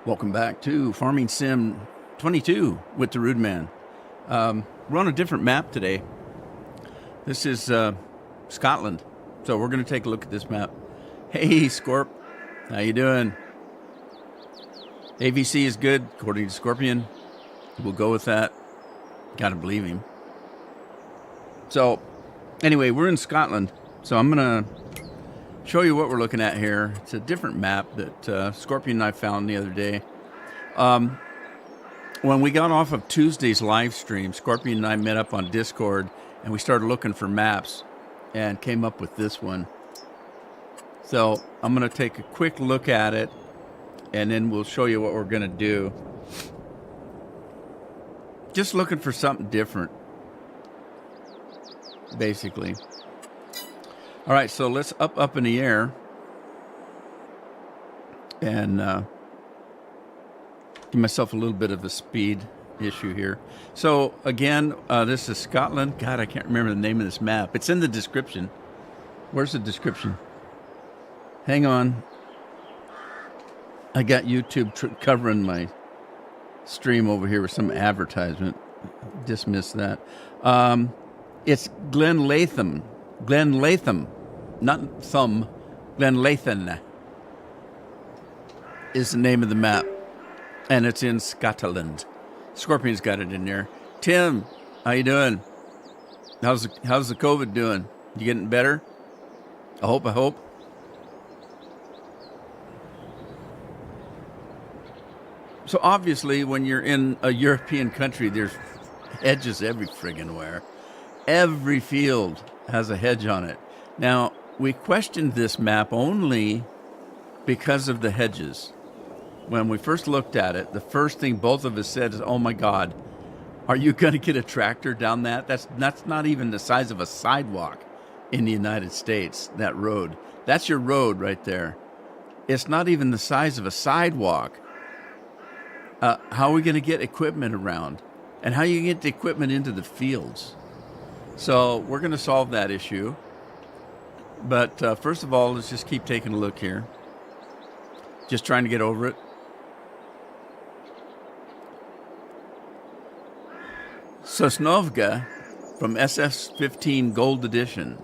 Welcome back to Farming Sim 22 with the Rude Man. We're on a different map today. This is Scotland, so we're going to take a look at this map. Hey, Scorp, how you doing? AVC is good, according to Scorpion. We'll go with that. Got to believe him. So, anyway, we're in Scotland, so I'm going to show you what we're looking at here. It's a different map that Scorpion and I found the other day. When we got off of Tuesday's live stream, Scorpion and I met up on Discord, and we started looking for maps and came up with this one. So I'm going to take a quick look at it, and then we'll show you what we're going to do. Just looking for something different, basically. All right, so let's up in the air and give myself a little bit of a speed issue here. So again, this is Scotland. God, I can't remember the name of this map. It's in the description. Where's the description? Hang on. I got YouTube covering my stream over here with some advertisement. Dismiss that. It's Glenleathann. Glenleathann. Not thumb, Glenleathann is the name of the map, and it's in Scotland. Scorpion's got it in there. Tim, how you doing? How's the COVID doing? You getting better? I hope. So obviously, when you're in a European country, there's hedges every friggin' where. Every field has a hedge on it. Now, we questioned this map only because of the hedges. When we first looked at it, the first thing both of us said is, oh my God, are you going to get a tractor down that? That's not even the size of a sidewalk in the United States, that road. That's your road right there. It's not even the size of a sidewalk. How are we going to get equipment around? And how you get the equipment into the fields? So we're going to solve that issue. But first of all, let's just keep taking a look here. Just trying to get over it. Sosnovka from SS15 Gold Edition.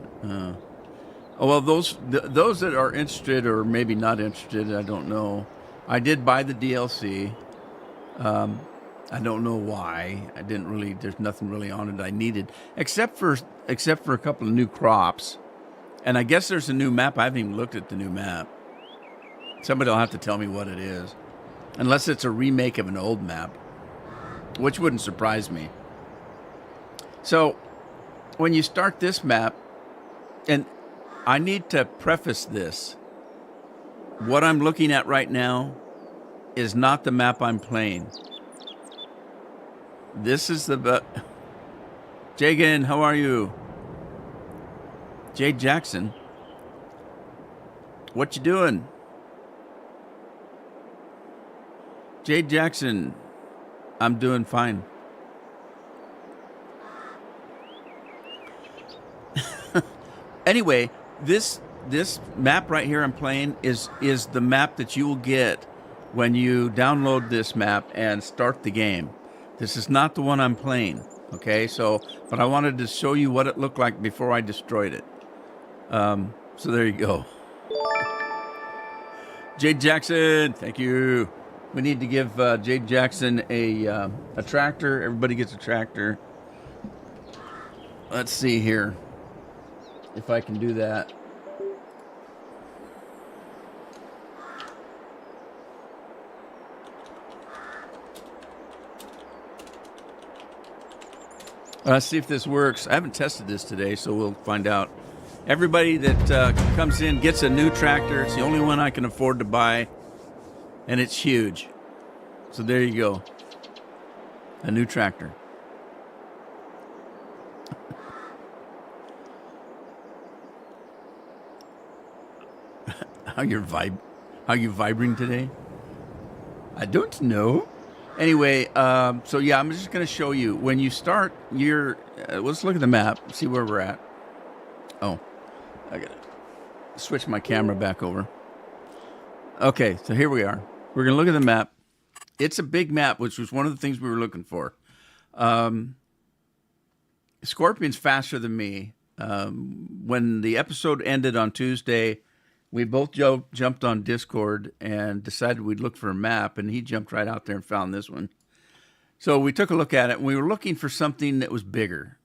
Well, those that are interested or maybe not interested, I don't know. I did buy the DLC. I don't know why. There's nothing really on it I needed, except for a couple of new crops. And I guess there's a new map. I haven't even looked at the new map. Somebody will have to tell me what it is. Unless it's a remake of an old map, which wouldn't surprise me. So, when you start this map, and I need to preface this, what I'm looking at right now is not the map I'm playing. This is the... Jagan, how are you? Jay Jackson, what you doing? Jay Jackson, I'm doing fine. Anyway, this map right here I'm playing is the map that you will get when you download this map and start the game. This is not the one I'm playing, okay? But I wanted to show you what it looked like before I destroyed it. So there you go. Jade Jackson, thank you. We need to give Jade Jackson a tractor. Everybody gets a tractor. Let's see here if I can do that. Let's see if this works. I haven't tested this today, so we'll find out. Everybody that comes in gets a new tractor. It's the only one I can afford to buy, and it's huge. So there you go. A new tractor. How you vibrating today? I don't know. Anyway, so yeah, I'm just going to show you. When you start your... let's look at the map, see where we're at. Oh, I got to switch my camera back over. Okay, so here we are. We're going to look at the map. It's a big map, which was one of the things we were looking for. Scorpion's faster than me. When the episode ended on Tuesday, we both jumped on Discord and decided we'd look for a map, and he jumped right out there and found this one. So we took a look at it, and we were looking for something that was bigger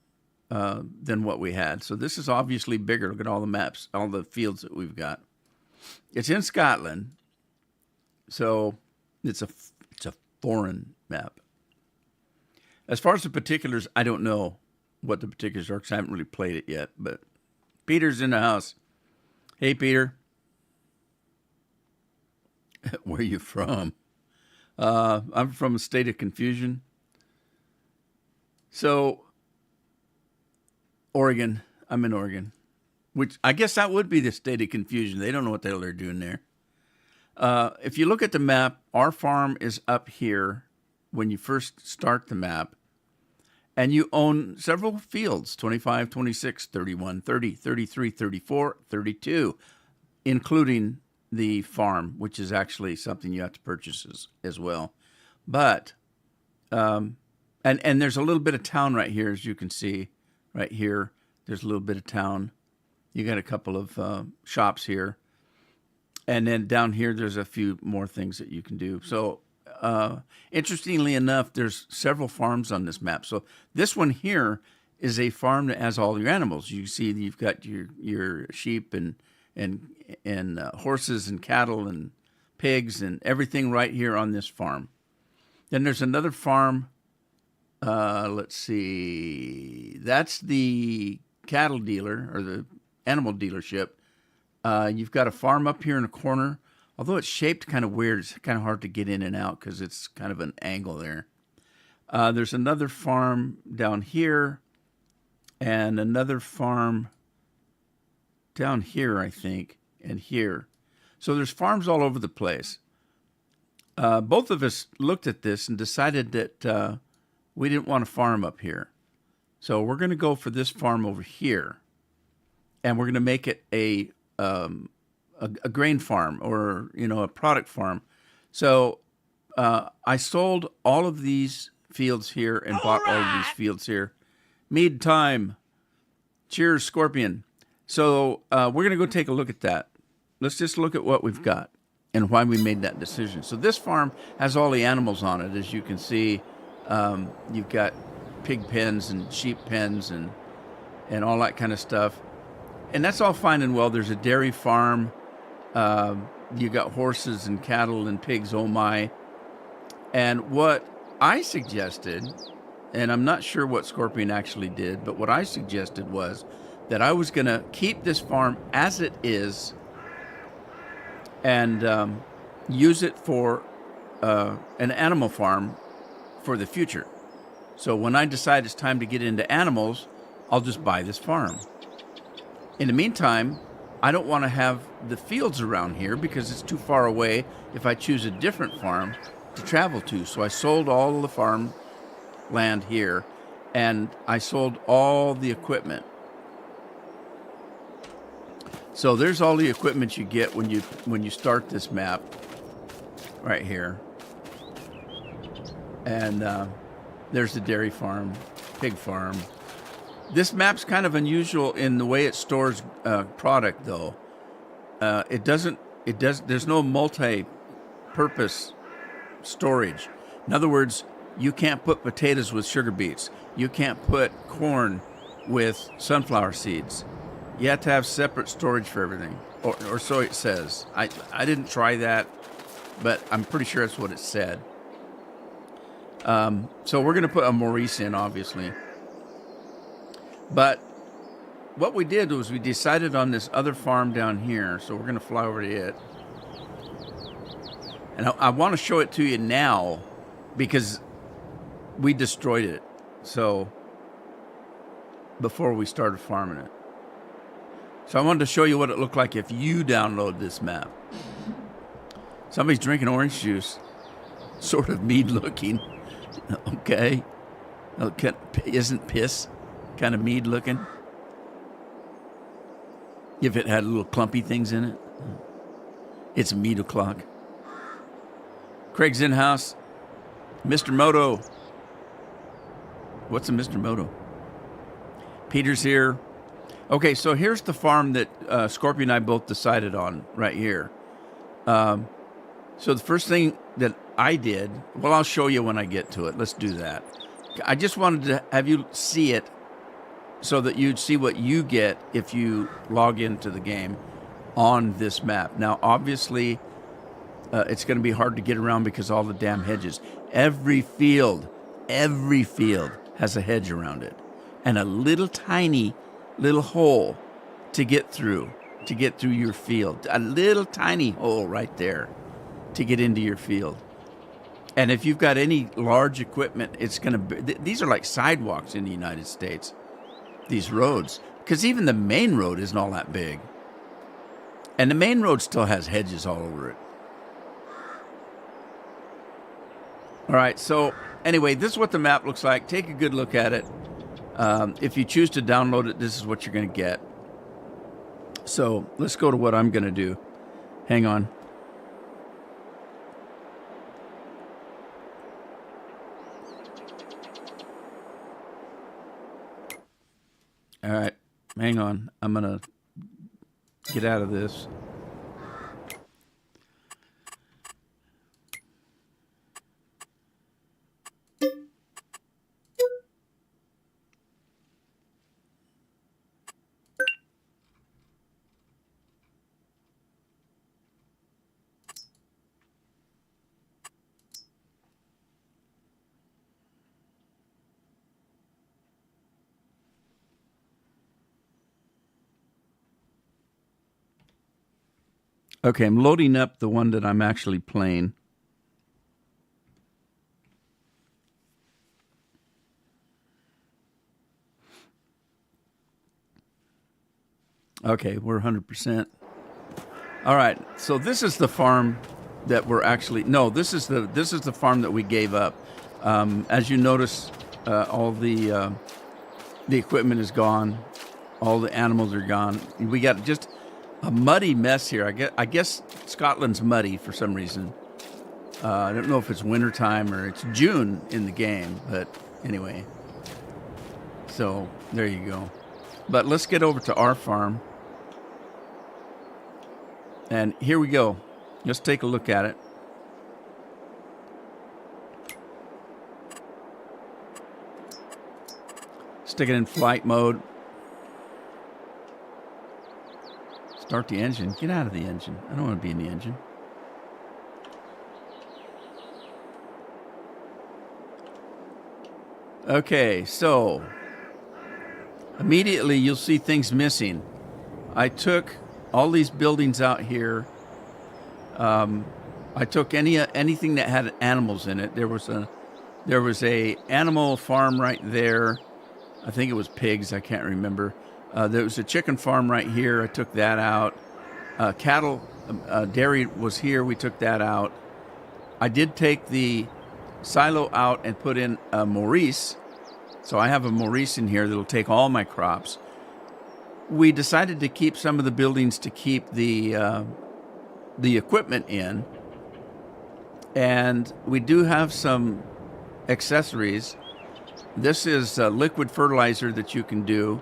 than what we had. So this is obviously bigger. Look at all the maps, all the fields that we've got. It's in Scotland, so it's a foreign map. As far as the particulars, I don't know what the particulars are because I haven't really played it yet. But Peter's in the house. Hey, Peter. Where are you from? I'm from a state of confusion. So, Oregon. I'm in Oregon. Which I guess that would be the state of confusion. They don't know what the hell they're doing there. If you look at the map, our farm is up here when you first start the map. And you own several fields, 25, 26, 31, 30, 33, 34, 32, including the farm, which is actually something you have to purchase as well. But, and there's a little bit of town right here, as you can see. Right here, there's a little bit of town. You got a couple of shops here. And then down here, there's a few more things that you can do. So, interestingly enough, there's several farms on this map. So this one here is a farm that has all your animals. You see, you've got your sheep and horses and cattle and pigs and everything right here on this farm. Then there's another farm. Let's see. That's the cattle dealer or the animal dealership. You've got a farm up here in the corner. Although it's shaped kind of weird, it's kind of hard to get in and out because it's kind of an angle there. There's another farm down here and another farm down here, I think, and here. So there's farms all over the place. Both of us looked at this and decided that we didn't want a farm up here. So we're going to go for this farm over here. And we're going to make it a grain farm or, a product farm. So I sold all of these fields here and bought all of these fields here. Mead time. Cheers, Scorpion. So we're going to go take a look at that. Let's just look at what we've got and why we made that decision. So this farm has all the animals on it. As you can see, you've got pig pens and sheep pens and all that kind of stuff. And that's all fine and well. There's a dairy farm. You got horses and cattle and pigs, oh my. And what I suggested, and I'm not sure what Scorpion actually did, but what I suggested was that I was going to keep this farm as it is and use it for an animal farm for the future. So when I decide it's time to get into animals, I'll just buy this farm. In the meantime, I don't want to have the fields around here because it's too far away if I choose a different farm to travel to. So I sold all the farm land here and I sold all the equipment. So there's all the equipment you get when you start this map right here. And there's the dairy farm, pig farm. This map's kind of unusual in the way it stores product, though. There's no multi-purpose storage. In other words, you can't put potatoes with sugar beets. You can't put corn with sunflower seeds. You have to have separate storage for everything, or so it says. I didn't try that, but I'm pretty sure that's what it said. So we're going to put a Maurice in, obviously. But what we did was we decided on this other farm down here, so we're going to fly over to it. And I want to show it to you now because we destroyed it. So before we started farming it. So I wanted to show you what it looked like if you download this map. Somebody's drinking orange juice. Sort of mead looking. Okay. Isn't piss kind of mead looking? If it had little clumpy things in it. It's mead o'clock. Craig's in house. Mr. Moto. What's a Mr. Moto? Peter's here. Okay, so here's the farm that Scorpion and I both decided on right here. So the first thing that I did, well, I'll show you when I get to it. Let's do that. I just wanted to have you see it so that you'd see what you get if you log into the game on this map. Now, obviously, it's going to be hard to get around because all the damn hedges. Every field has a hedge around it and a little tiny little hole to get through your field. A little tiny hole right there to get into your field. And if you've got any large equipment, it's going to be, these are like sidewalks in the United States, these roads, because even the main road isn't all that big. And the main road still has hedges all over it. All right, so anyway, this is what the map looks like. Take a good look at it. If you choose to download it, this is what you're going to get. So let's go to what I'm going to do. Hang on. All right, hang on. I'm going to get out of this. Okay, I'm loading up the one that I'm actually playing. Okay, we're 100%. All right, so this is the farm that we're actually, no, this is the farm that we gave up. As you notice, all the equipment is gone, all the animals are gone. We got just a muddy mess here. I guess Scotland's muddy for some reason. I don't know if it's wintertime or it's June in the game, but anyway. So there you go. But let's get over to our farm. And here we go. Let's take a look at it. Stick it in flight mode. Start the engine. Get out of the engine. I don't want to be in the engine. Okay, so immediately you'll see things missing. I took all these buildings out here. I took anything that had animals in it. There was a animal farm right there. I think it was pigs. I can't remember. There was a chicken farm right here. I took that out. Cattle, dairy was here. We took that out. I did take the silo out and put in a Maurice. So I have a Maurice in here that'll take all my crops. We decided to keep some of the buildings to keep the equipment in. And we do have some accessories. This is liquid fertilizer that you can do.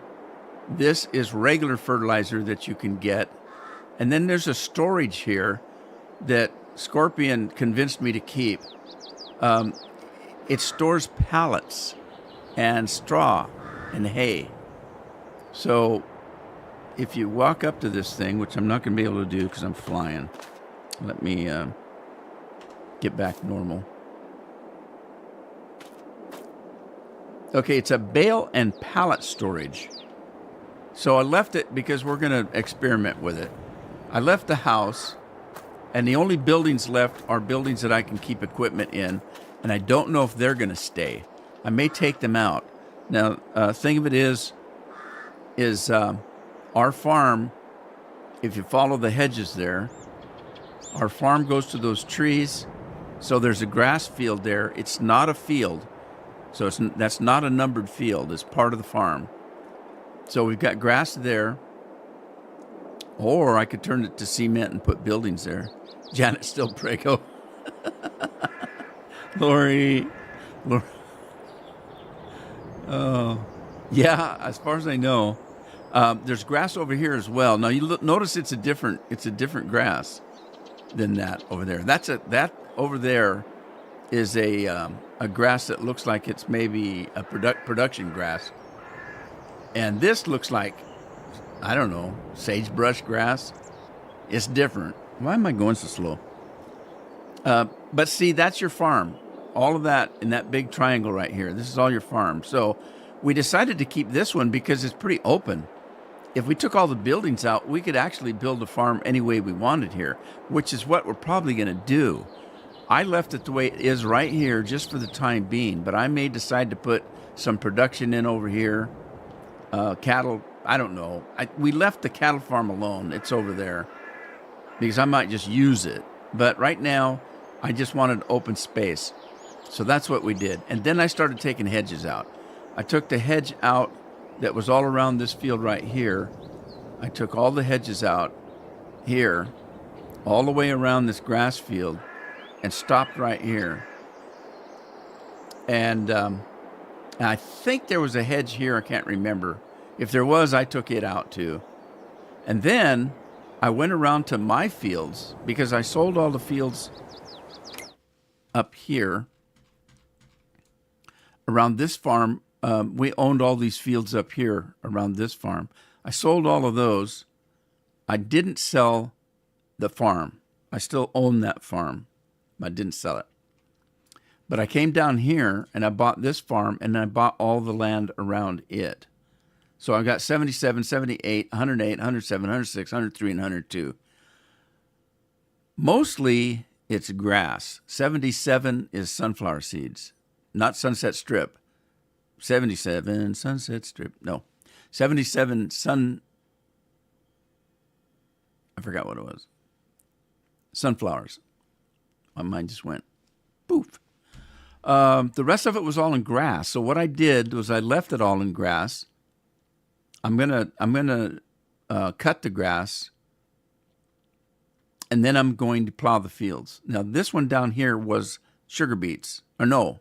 This is regular fertilizer that you can get. And then there's a storage here that Scorpion convinced me to keep. It stores pallets and straw and hay. So if you walk up to this thing, which I'm not going to be able to do because I'm flying. Let me get back normal. Okay, it's a bale and pallet storage. So I left it because we're going to experiment with it. I left the house, and the only buildings left are buildings that I can keep equipment in, and I don't know if they're going to stay. I may take them out. Now, thing of it is our farm, if you follow the hedges there, our farm goes to those trees, so there's a grass field there. It's not a field, so that's not a numbered field. It's part of the farm. So we've got grass there, or I could turn it to cement and put buildings there. Janet still Prego. Lori, Lori. Oh, yeah. As far as I know, there's grass over here as well. Now you notice it's a different grass than that over there. That over there is a grass that looks like it's maybe a production grass, and this looks like, I don't know, sagebrush grass. It's different. Why am I going so slow? But see, that's your farm. All of that in that big triangle right here. This is all your farm. So we decided to keep this one because it's pretty open. If we took all the buildings out, we could actually build a farm any way we wanted here, which is what we're probably going to do. I left it the way it is right here just for the time being, but I may decide to put some production in over here. Cattle, I don't know. We left the cattle farm alone. It's over there because I might just use it. But right now, I just wanted open space. So that's what we did. And then I started taking hedges out. I took the hedge out that was all around this field right here. I took all the hedges out here, all the way around this grass field, and stopped right here. And I think there was a hedge here. I can't remember. If there was, I took it out too. And then I went around to my fields because I sold all the fields up here around this farm. We owned all these fields up here around this farm. I sold all of those. I didn't sell the farm. I still own that farm. I didn't sell it. But I came down here and I bought this farm and I bought all the land around it. So I got 77, 78, 108, 107, 106, 103, and 102. Mostly it's grass. 77 is sunflower seeds, not Sunset Strip. 77 Sunset Strip. No. 77 I forgot what it was. Sunflowers. My mind just went poof. The rest of it was all in grass. So what I did was I left it all in grass. I'm gonna cut the grass, and then I'm going to plow the fields. Now this one down here was sugar beets, or no,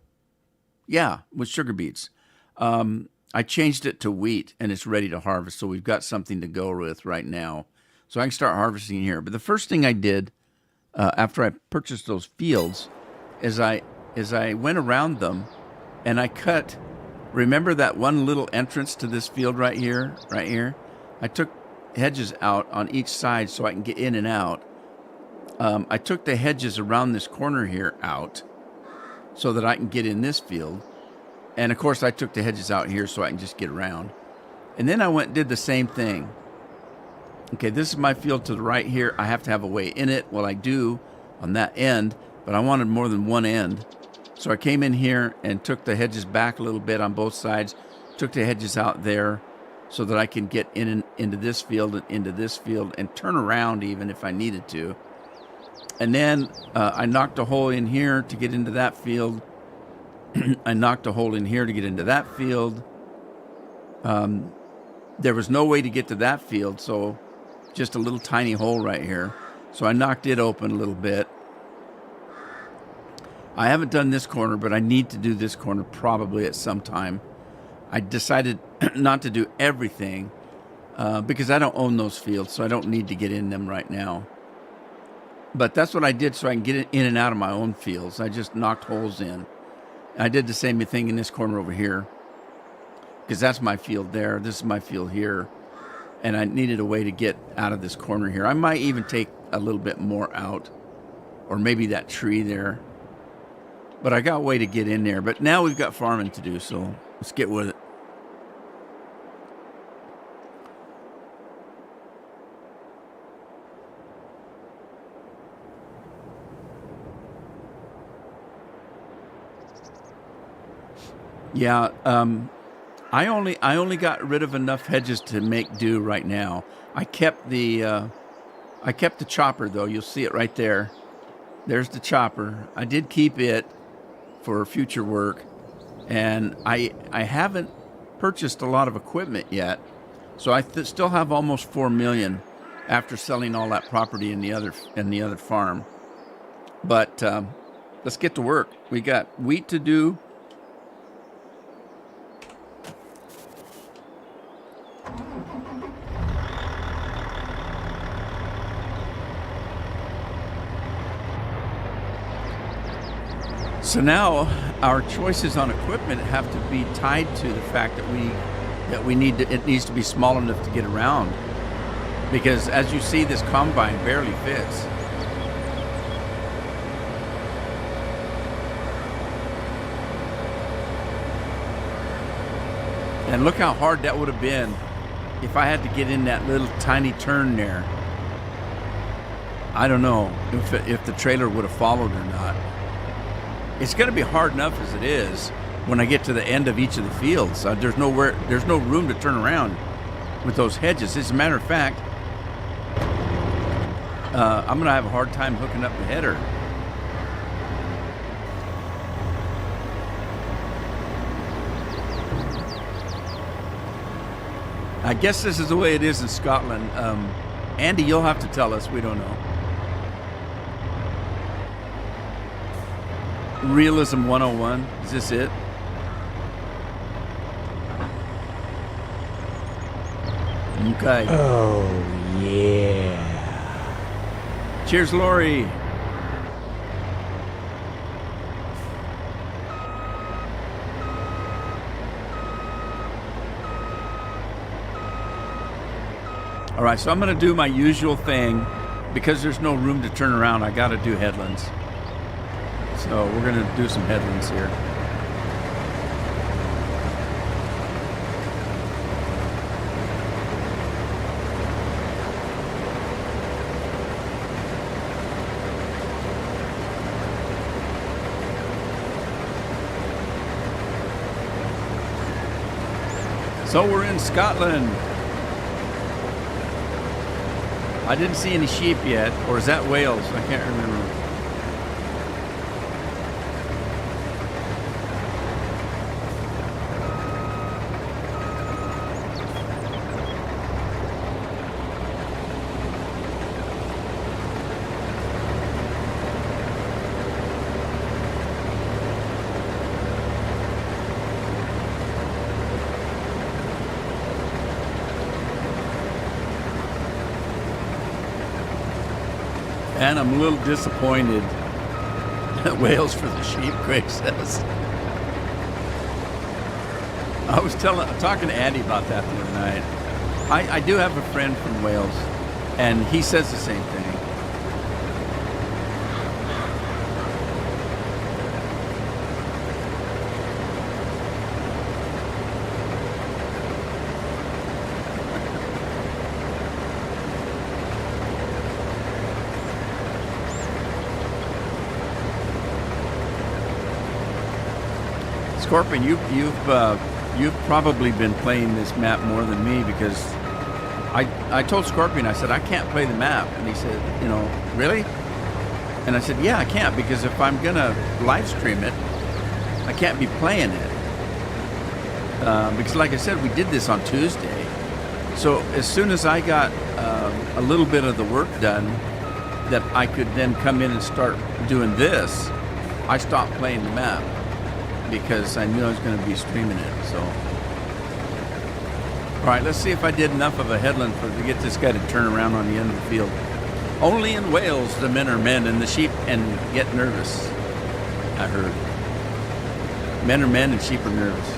yeah, it was sugar beets. I changed it to wheat, and it's ready to harvest. So we've got something to go with right now. So I can start harvesting here. But the first thing I did after I purchased those fields is I went around them and I cut. Remember that one little entrance to this field right here? Right here? I took hedges out on each side so I can get in and out. I took the hedges around this corner here out so that I can get in this field. And of course I took the hedges out here so I can just get around. And then I went and did the same thing. Okay, this is my field to the right here. I have to have a way in it. Well, I do on that end, but I wanted more than one end. So I came in here and took the hedges back a little bit on both sides, took the hedges out there so that I can get in and into this field and into this field and turn around even if I needed to. And then I knocked a hole in here to get into that field. I knocked a hole in here to get into that field. There was no way to get to that field, so just a little tiny hole right here. So I knocked it open a little bit. I haven't done this corner, but I need to do this corner probably at some time. I decided not to do everything because I don't own those fields, so I don't need to get in them right now. But that's what I did so I can get in and out of my own fields. I just knocked holes in. I did the same thing in this corner over here because that's my field there. This is my field here. And I needed a way to get out of this corner here. I might even take a little bit more out, or maybe that tree there. But I got a way to get in there. But now we've got farming to do, so let's get with it. Yeah, I only got rid of enough hedges to make do right now. I kept the chopper though. You'll see it right there. There's the chopper. I did keep it for future work, and I haven't purchased a lot of equipment yet, so I still have almost $4 million after selling all that property in the other farm. But Let's get to work. We got wheat to do. So now our choices on equipment have to be tied to the fact that we need to, it needs to be small enough to get around. Because as you see, this combine barely fits. And look how hard that would have been if I had to get in that little tiny turn there. I don't know if the trailer would have followed or not. It's going to be hard enough as it is when I get to the end of each of the fields. There's no room to turn around with those hedges. As a matter of fact, I'm going to have a hard time hooking up the header. I guess this is the way it is in Scotland. Andy, you'll have to tell us. We don't know. Realism 101. Is this it? Okay. Oh, yeah. Cheers, Lori. All right, so I'm going to do my usual thing. Because there's no room to turn around, I got to do headlands. So we're going to do some headlands here. So we're in Scotland. I didn't see any sheep yet, or is that Wales? I can't remember. And I'm a little disappointed at Wales for the sheep, Greg says. I was talking to Andy about that the other night. I do have a friend from Wales, and he says the same thing. Scorpion, you've probably been playing this map more than me, because I told Scorpion, I said, I can't play the map. And he said, really? And I said, yeah, I can't, because if I'm going to live stream it, I can't be playing it. Because like I said, we did this on Tuesday. So as soon as I got a little bit of the work done that I could then come in and start doing this, I stopped playing the map, because I knew I was going to be streaming it. So, all right, let's see if I did enough of a headland to get this guy to turn around on the end of the field. Only in Wales the men are men and the sheep and get nervous, I heard. Men are men and sheep are nervous.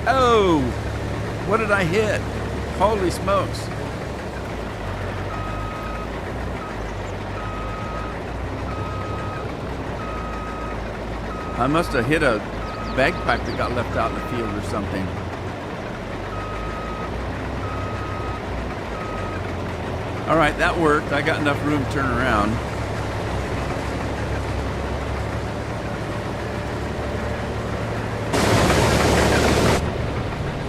Oh, what did I hit? Holy smokes. I must have hit a bagpipe that got left out in the field or something. All right, that worked. I got enough room to turn around.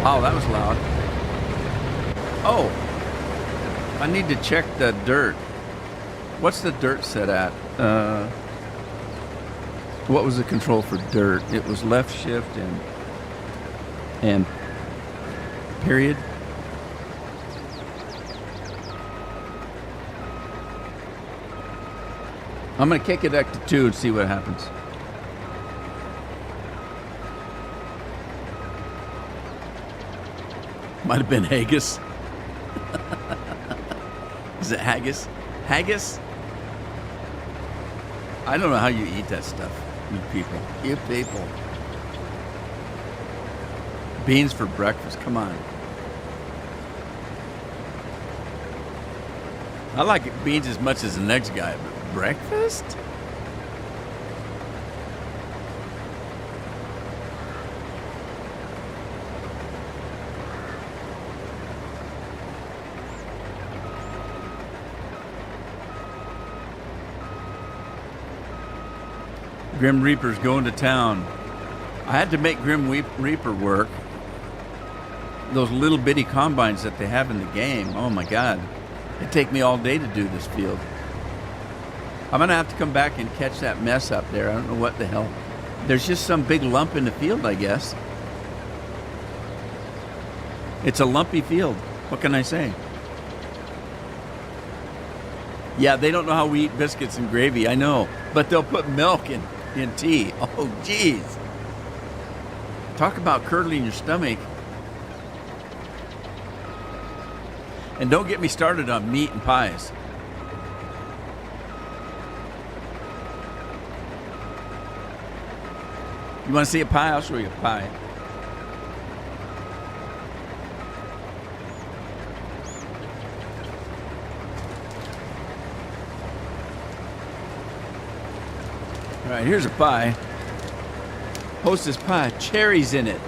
Wow, that was loud. Oh, I need to check the dirt. What's the dirt set at? What was the control for dirt? It was left shift and period. I'm going to kick it back to 2 and see what happens. Might have been haggis. Is it haggis? Haggis? I don't know how you eat that stuff, you people. You people. Beans for breakfast, come on. I like beans as much as the next guy, but breakfast? Grim Reaper's going to town. I had to make Grim Reaper work. Those little bitty combines that they have in the game, oh my God. It'd take me all day to do this field. I'm going to have to come back and catch that mess up there. I don't know what the hell. There's just some big lump in the field, I guess. It's a lumpy field. What can I say? Yeah, they don't know how we eat biscuits and gravy, I know. But they'll put milk in tea. Oh, geez. Talk about curdling your stomach. And don't get me started on meat and pies. You want to see a pie? I'll show you a pie. All right, here's a pie. Hostess pie, cherries in it.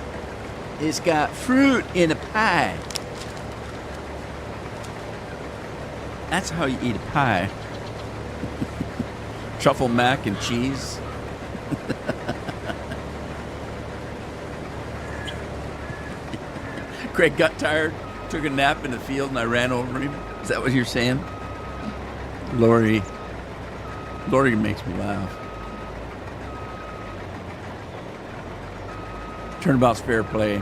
It's got fruit in a pie. That's how you eat a pie. Truffle mac and cheese. Craig got tired, took a nap in the field, and I ran over him. Is that what you're saying? Lori makes me laugh. Turnabout's fair play.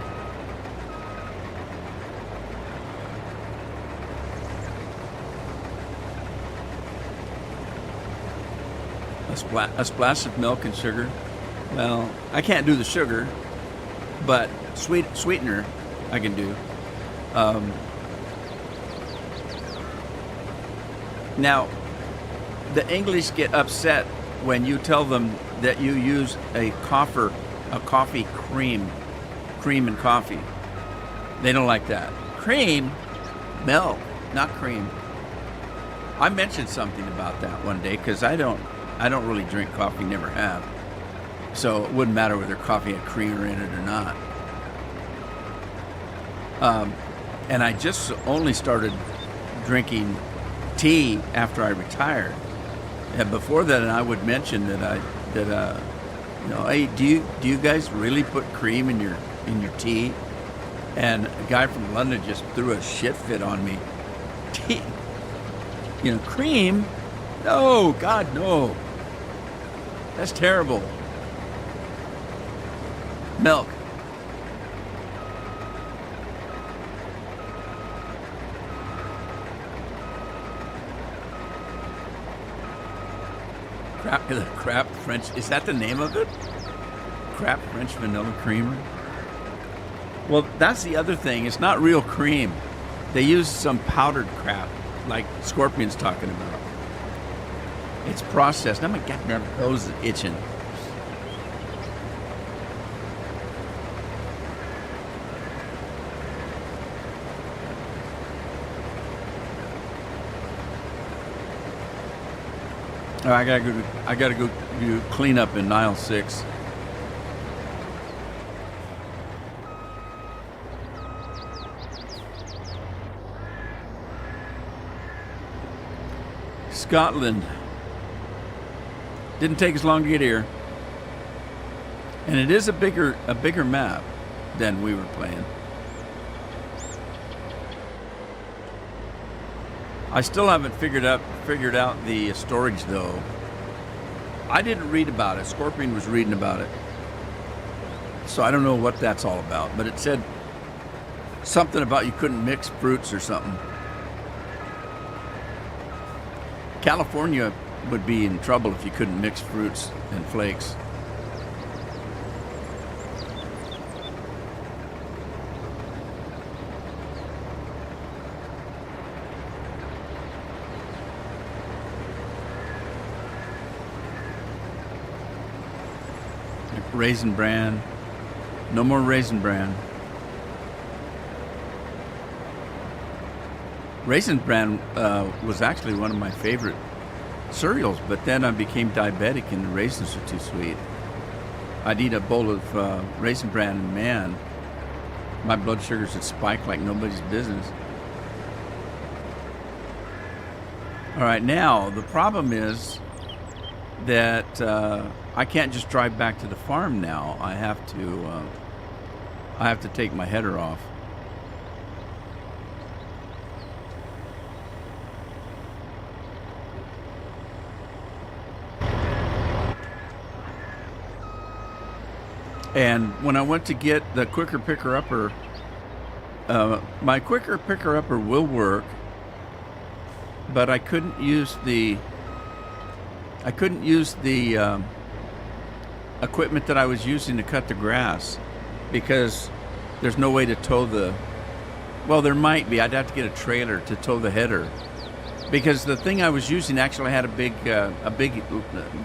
A splash of milk and sugar. Well, I can't do the sugar, but sweetener I can do. Now, the English get upset when you tell them that you use a coffee cream and coffee. They don't like that. Cream? Milk, not cream. I mentioned something about that one day because I don't really drink coffee, never have. So it wouldn't matter whether coffee had creamer in it or not. And I just only started drinking tea after I retired. And before that, I would mention hey, do you guys really put cream in your tea? And a guy from London just threw a shit fit on me. Tea, cream? No, God, no. That's terrible. Milk. Crap French. Is that the name of it? Crap French vanilla creamer? Well, that's the other thing. It's not real cream. They use some powdered crap, like Scorpion's talking about. It's processed. Now my goddamn nose is itching. Oh, I gotta go do clean up in aisle 6. Scotland. Didn't take as long to get here. And it is a bigger map than we were playing. I still haven't figured out the storage though. I didn't read about it. Scorpion was reading about it. So I don't know what that's all about, but it said something about you couldn't mix fruits or something. California would be in trouble if you couldn't mix fruits and flakes. Raisin Bran. No more Raisin Bran. Raisin Bran was actually one of my favorite cereals, but then I became diabetic and the raisins are too sweet. I'd eat a bowl of Raisin Bran and man, my blood sugars would spike like nobody's business. All right, now the problem is that I can't just drive back to the farm now. I have to take my header off. And when I went to get the quicker picker-upper, my quicker picker-upper will work, but I couldn't use the equipment that I was using to cut the grass because there's no way to tow the. Well, there might be. I'd have to get a trailer to tow the header because the thing I was using actually had a big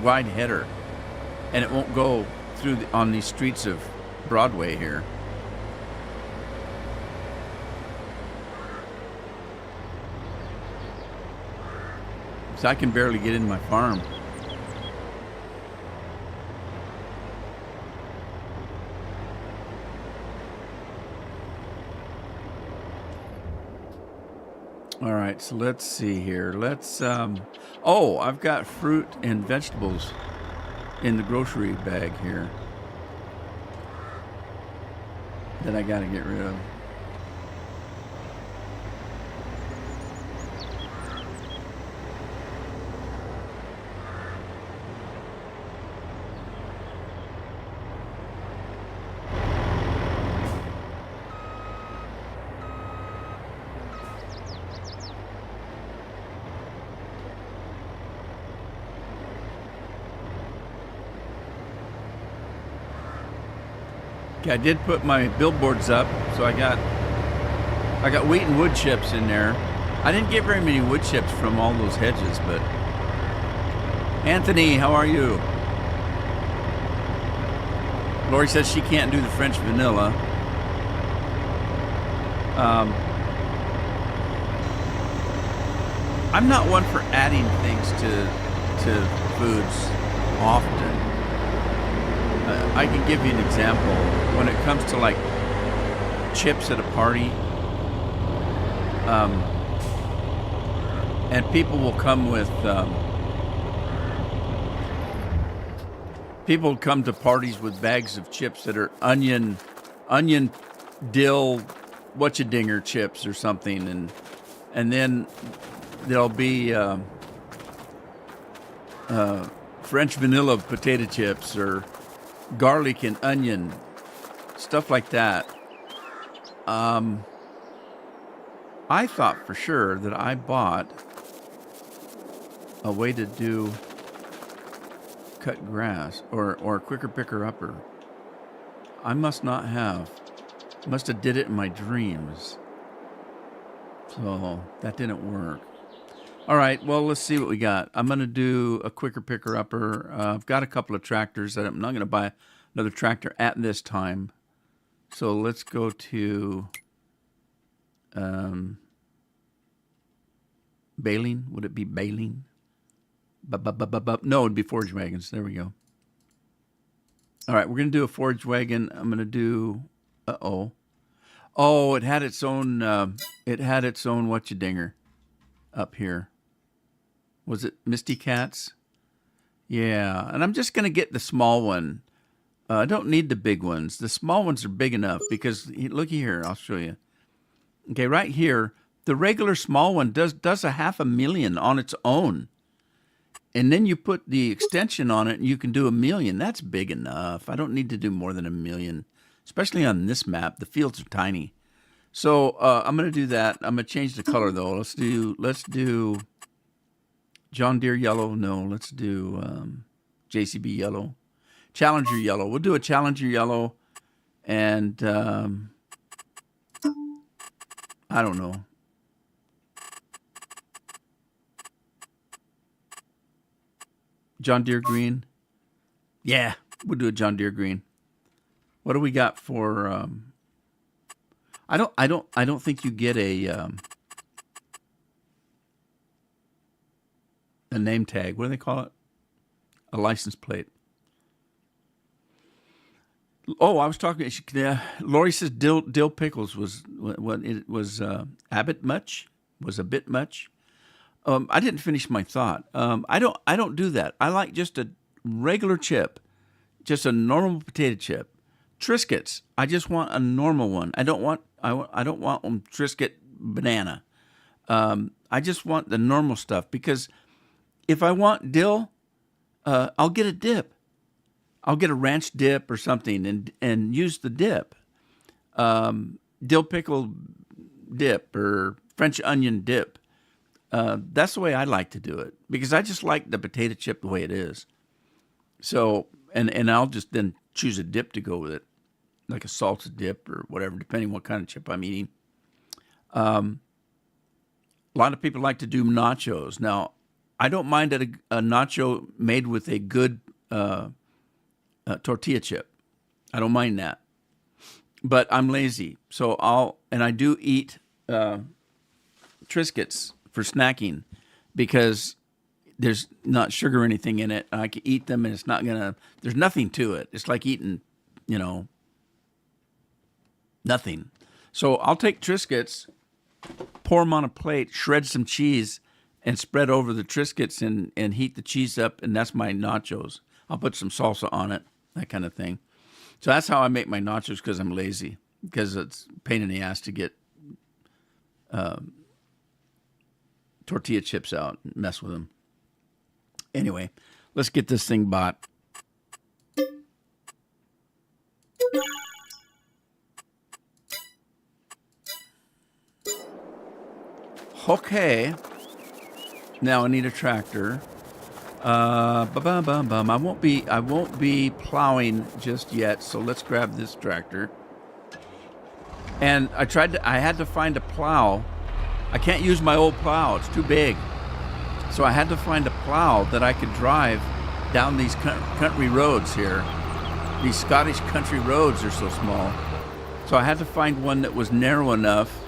wide header, and it won't go through on these streets of Broadway here. So I can barely get in my farm. All right, so let's see here. Let's oh, I've got fruit and vegetables in the grocery bag here that I got to get rid of. Okay, I did put my billboards up, so I got wheat and wood chips in there. I didn't get very many wood chips from all those hedges, but Anthony, how are you? Lori says she can't do the French vanilla. I'm not one for adding things to foods often. I can give you an example. When it comes to like chips at a party, and people will come with people come to parties with bags of chips that are onion, dill, whatcha-dinger chips or something, and then there'll be French vanilla potato chips or garlic and onion, stuff like that. I thought for sure that I bought a way to do cut grass or quicker picker upper. I must not have. Must have did it in my dreams. So that didn't work. All right, well, let's see what we got. I'm going to do a quicker picker upper. I've got a couple of tractors that I'm not going to buy another tractor at this time. So let's go to baling. Would it be baling? No, it'd be forage wagons. There we go. All right, we're going to do a forage wagon. I'm going to do, Oh, it had its own whatcha-dinger up here. Was it Misty Cats? Yeah, and I'm just going to get the small one. I don't need the big ones. The small ones are big enough because, looky here, I'll show you. Okay, right here, the regular small one does $500,000 on its own. And then you put the extension on it and you can do 1,000,000. That's big enough. I don't need to do more than 1,000,000, especially on this map. The fields are tiny. So I'm going to do that. I'm going to change the color though. Let's do John Deere yellow. No, let's do JCB yellow. Challenger yellow. We'll do a Challenger yellow, and I don't know. John Deere green. Yeah, we'll do a John Deere green. What do we got for? I don't think you get a name tag. What do they call it? A license plate. Oh, I was talking. Lori says dill pickles was what it was. Abbott much was a bit much. I didn't finish my thought. I don't do that. I like just a regular chip, just a normal potato chip. Triscuits. I just want a normal one. I don't want them Triscuit banana. I just want the normal stuff, because if I want dill, I'll get a dip. I'll get a ranch dip or something and use the dip. Dill pickle dip or French onion dip. That's the way I like to do it, because I just like the potato chip the way it is. So, and I'll just then choose a dip to go with it, like a salsa dip or whatever, depending what kind of chip I'm eating. A lot of people like to do nachos. Now, I don't mind a nacho made with a good tortilla chip. I don't mind that. But I'm lazy, so I do eat Triscuits for snacking, because there's not sugar or anything in it. I can eat them, and it's not there's nothing to it. It's like eating, nothing. So I'll take Triscuits, pour them on a plate, shred some cheese, and spread over the Triscuits and heat the cheese up, and that's my nachos. I'll put some salsa on it, that kind of thing. So that's how I make my nachos, because I'm lazy, because it's a pain in the ass to get tortilla chips out and mess with them. Anyway, let's get this thing bought. Okay. Now I need a tractor. I won't be plowing just yet, so let's grab this tractor. And I had to find a plow. I can't use my old plow, it's too big. So I had to find a plow that I could drive down these country roads here. These Scottish country roads are so small. So I had to find one that was narrow enough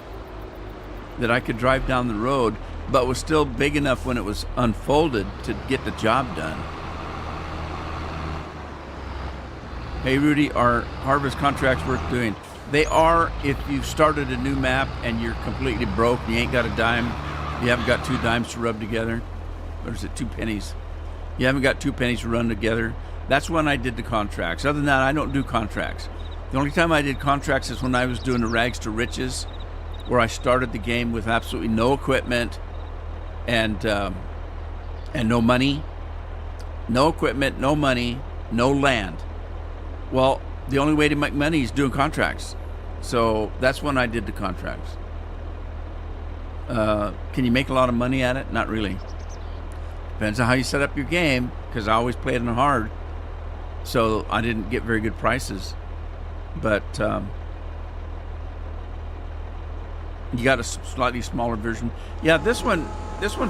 that I could drive down the road, but was still big enough when it was unfolded to get the job done. Hey Rudy, are harvest contracts worth doing? They are if you've started a new map and you're completely broke, you ain't got a dime, you haven't got 2 dimes to rub together, or is it 2 pennies? You haven't got 2 pennies to run together. That's when I did the contracts. Other than that, I don't do contracts. The only time I did contracts is when I was doing the Rags to Riches, where I started the game with absolutely no equipment and no money, no equipment, no money, no land. Well, the only way to make money is doing contracts. So that's when I did the contracts. Can you make a lot of money at it? Not really. Depends on how you set up your game, because I always played on hard. So I didn't get very good prices. But you got a slightly smaller version. Yeah, this one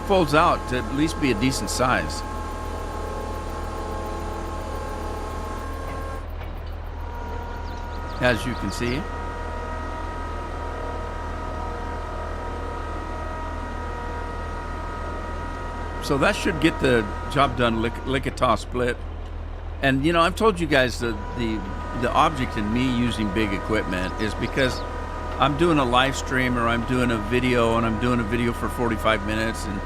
folds out to at least be a decent size. As you can see. So that should get the job done, lick-a-toss split. And I've told you guys the object in me using big equipment is because I'm doing a live stream, or I'm doing a video, and I'm doing a video for 45 minutes, and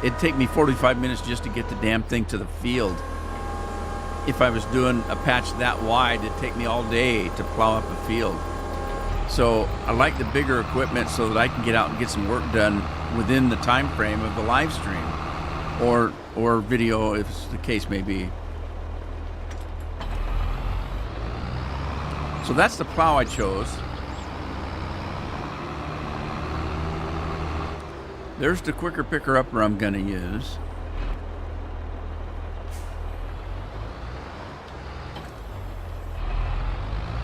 it'd take me 45 minutes just to get the damn thing to the field. If I was doing a patch that wide, it'd take me all day to plow up a field. So I like the bigger equipment so that I can get out and get some work done within the time frame of the live stream, or video, if the case may be. So that's the plow I chose. There's the quicker picker-upper I'm going to use.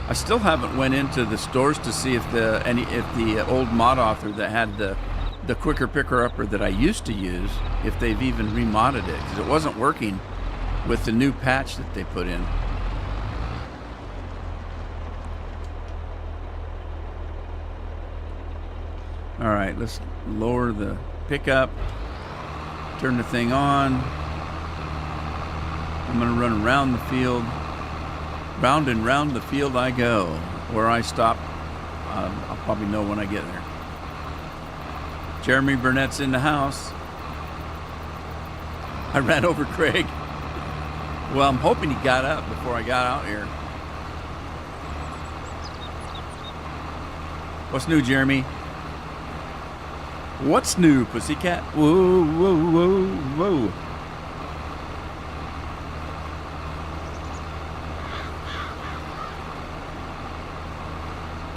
I still haven't went into the stores to see if the old mod author that had the quicker picker upper that I used to use, if they've even remodded it, because it wasn't working with the new patch that they put in. All right, let's lower the pickup, turn the thing on. I'm gonna run around the field. Round and round the field I go. Where I stop, I'll probably know when I get there. Jeremy Burnett's in the house. I ran over Craig. Well, I'm hoping he got up before I got out here. What's new, Jeremy? What's new, pussycat? Whoa, whoa, whoa, whoa.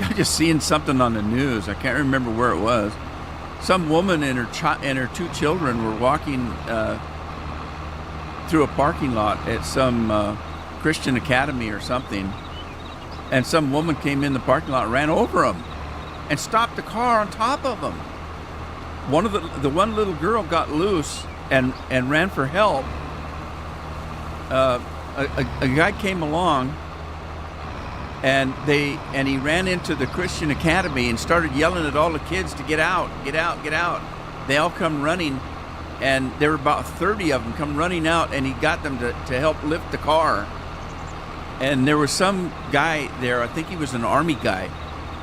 I just seen something on the news. I can't remember where it was. Some woman and her two children were walking through a parking lot at some Christian academy or something, and some woman came in the parking lot, ran over them, and stopped the car on top of them. The one little girl got loose and ran for help. A guy came along. And he ran into the Christian academy and started yelling at all the kids to get out, get out, get out. They all come running, and there were about 30 of them come running out, and he got them to help lift the car. And there was some guy there, I think he was an army guy,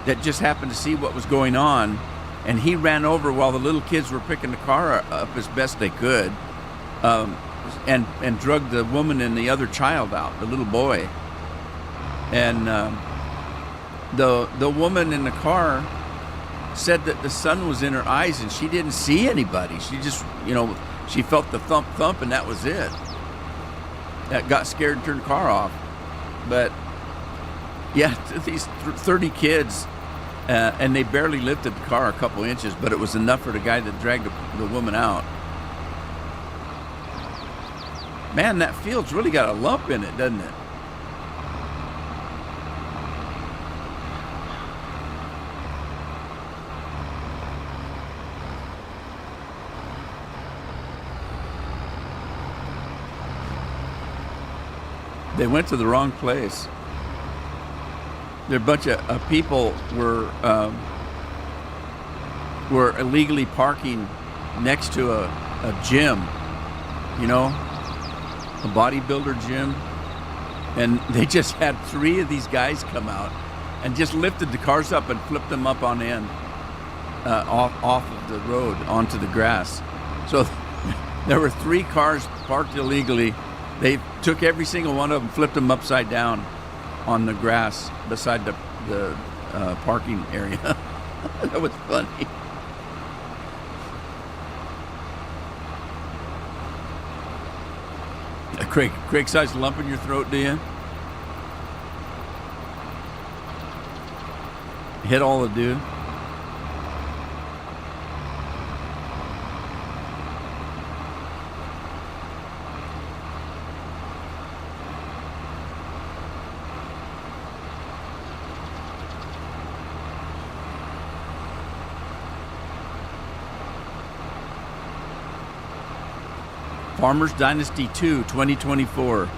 that just happened to see what was going on, and he ran over while the little kids were picking the car up as best they could, and drugged the woman and the other child out, the little boy. And the woman in the car said that the sun was in her eyes and she didn't see anybody. She just, she felt the thump, and that was it. That got scared and turned the car off. But yeah, these 30 kids, and they barely lifted the car a couple inches, but it was enough for the guy that dragged the woman out. Man, that field's really got a lump in it, doesn't it? They went to the wrong place. There a bunch of people were illegally parking next to a gym, a bodybuilder gym, and they just had 3 of these guys come out and just lifted the cars up and flipped them up on end, off of the road onto the grass. So there were 3 cars parked illegally. They took every single one of them, flipped them upside down on the grass beside the parking area. That was funny. Craig-sized lump in your throat, do you? Hit all the dude? Farmers Dynasty 2, 2024.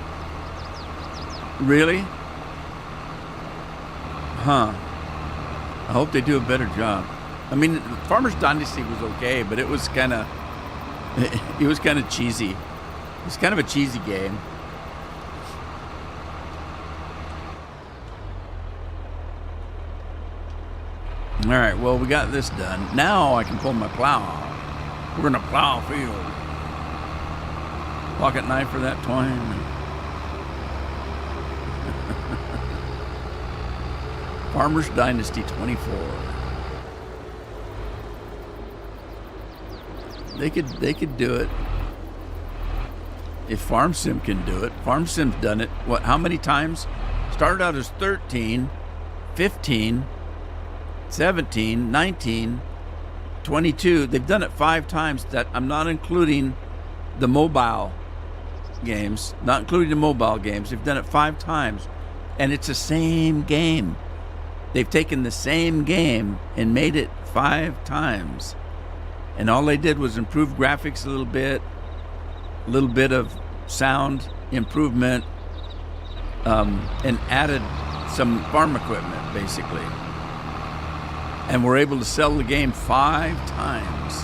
Really? Huh. I hope they do a better job. I mean, Farmers Dynasty was okay, but it was kind of cheesy. It's kind of a cheesy game. All right, well, we got this done. Now I can pull my plow. We're gonna plow a field. Pocket knife for that twine. Farmers Dynasty 24. They could do it. If Farm Sim can do it. Farm Sim's done it. What? How many times? Started out as 13, 15, 17, 19, 22. They've done it 5 times. That I'm not including the mobile games. Not including the mobile games. They've done it 5 times. And it's the same game. They've taken the same game and made it 5 times. And all they did was improve graphics a little bit of sound improvement, and added some farm equipment, basically. And we're able to sell the game 5 times.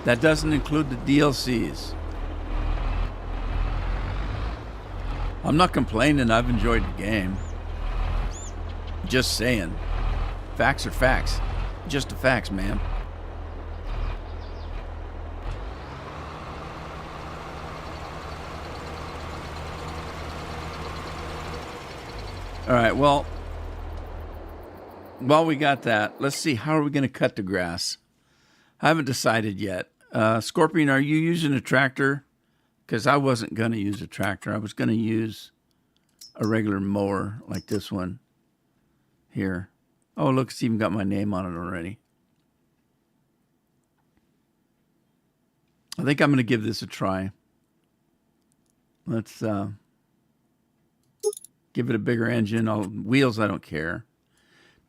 That doesn't include the DLCs. I'm not complaining. I've enjoyed the game. Just saying. Facts are facts. Just the facts, man. All right, well, while we got that, let's see, how are we going to cut the grass? I haven't decided yet. Scorpion, are you using a tractor? Because I wasn't going to use a tractor. I was going to use a regular mower like this one here. Oh, look, it's even got my name on it already. I think I'm going to give this a try. Let's give it a bigger engine. Wheels, I don't care.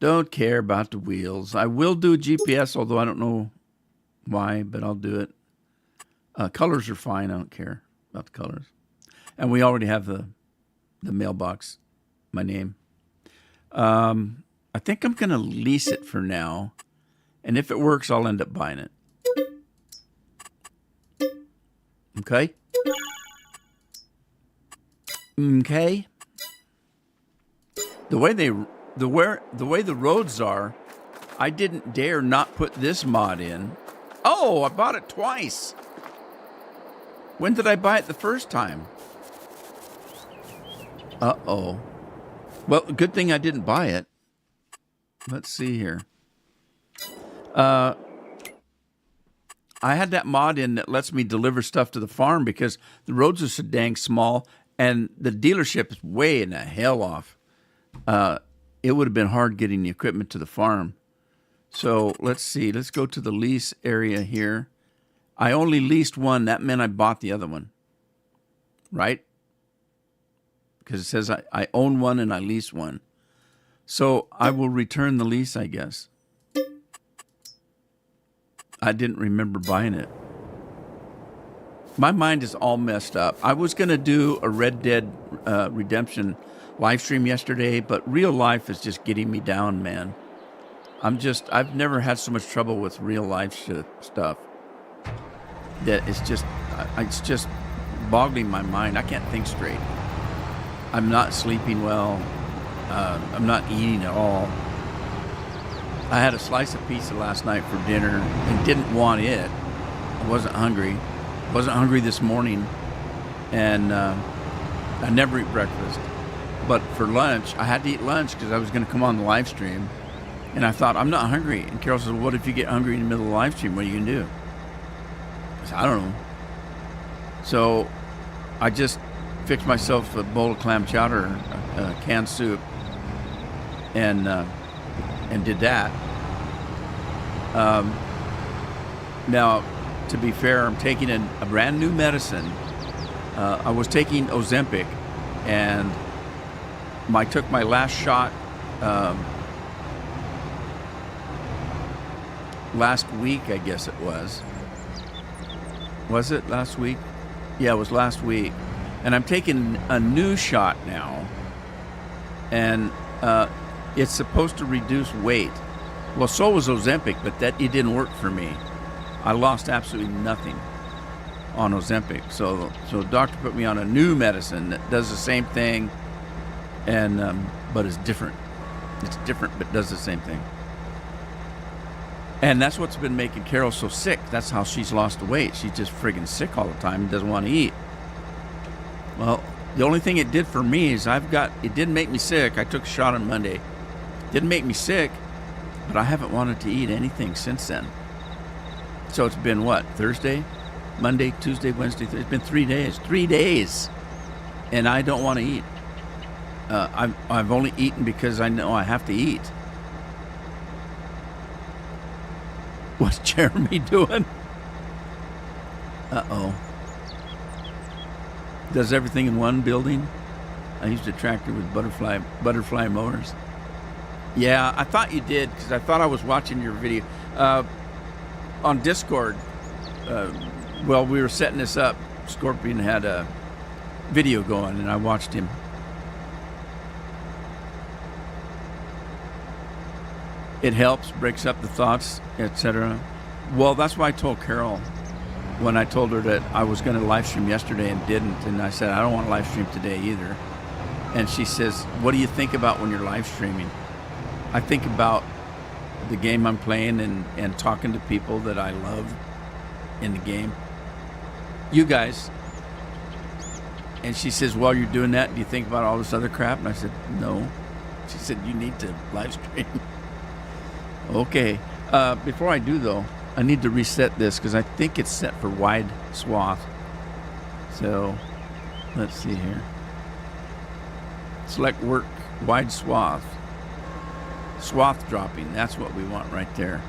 Don't care about the wheels. I will do GPS, although I don't know why, but I'll do it. Colors are fine. I don't care about the colors. And we already have the mailbox, my name. I think I'm going to lease it for now. And if it works, I'll end up buying it. Okay? Okay? The way the roads are, I didn't dare not put this mod in. Oh, I bought it twice. When did I buy it the first time? Uh-oh. Well, good thing I didn't buy it. Let's see here. I had that mod in that lets me deliver stuff to the farm because the roads are so dang small and the dealership is way in the hell off. It would have been hard getting the equipment to the farm. So let's see. Let's go to the lease area here. I only leased one. That meant I bought the other one. Right? Because it says I own one and I lease one. So I will return the lease, I guess. I didn't remember buying it. My mind is all messed up. I was going to do a Red Dead Redemption live stream yesterday, but real life is just getting me down, man. I've never had so much trouble with real life stuff. That it's just boggling my mind. I can't think straight. I'm not sleeping well. I'm not eating at all. I had a slice of pizza last night for dinner and didn't want it. I wasn't hungry. Wasn't hungry this morning. And I never eat breakfast. But for lunch, I had to eat lunch because I was going to come on the live stream. And I thought, I'm not hungry. And Carol said, well, what if you get hungry in the middle of the live stream? What are you going to do? I said, I don't know. So I just fixed myself a bowl of clam chowder, canned soup, and did that. Now, to be fair, I'm taking a brand new medicine. I was taking Ozempic, and I took my last shot last week, I guess it was. Was it last week? Yeah, it was last week. And I'm taking a new shot now. And it's supposed to reduce weight. Well, so was Ozempic, but it didn't work for me. I lost absolutely nothing on Ozempic. So the doctor put me on a new medicine that does the same thing, and but it's different. It's different, but does the same thing. And that's what's been making Carol so sick. That's how she's lost the weight. She's just friggin' sick all the time and doesn't want to eat. Well, the only thing it did for me is it didn't make me sick. I took a shot on Monday. Didn't make me sick, but I haven't wanted to eat anything since then. So it's been what? Thursday? Monday, Tuesday, Wednesday, Thursday. It's been 3 days. 3 days. And I don't want to eat. I've only eaten because I know I have to eat. What's Jeremy doing? Uh-oh. Does everything in one building? I used a tractor with butterfly motors. Yeah, I thought you did because I thought I was watching your video on Discord. Well, we were setting this up. Scorpion had a video going, and I watched him. It helps, breaks up the thoughts, etc. Well, that's why I told Carol when I told her that I was going to live stream yesterday and didn't, and I said I don't want to live stream today either. And she says, "What do you think about when you're live streaming?" I think about the game I'm playing and talking to people that I love in the game. You guys. And she says, "While you're doing that, do you think about all this other crap?" And I said, "No." She said, "You need to live stream." Okay. Before I do, though, I need to reset this because I think it's set for wide swath. So, let's see here. Select work, wide swath. Swath dropping, that's what we want right there.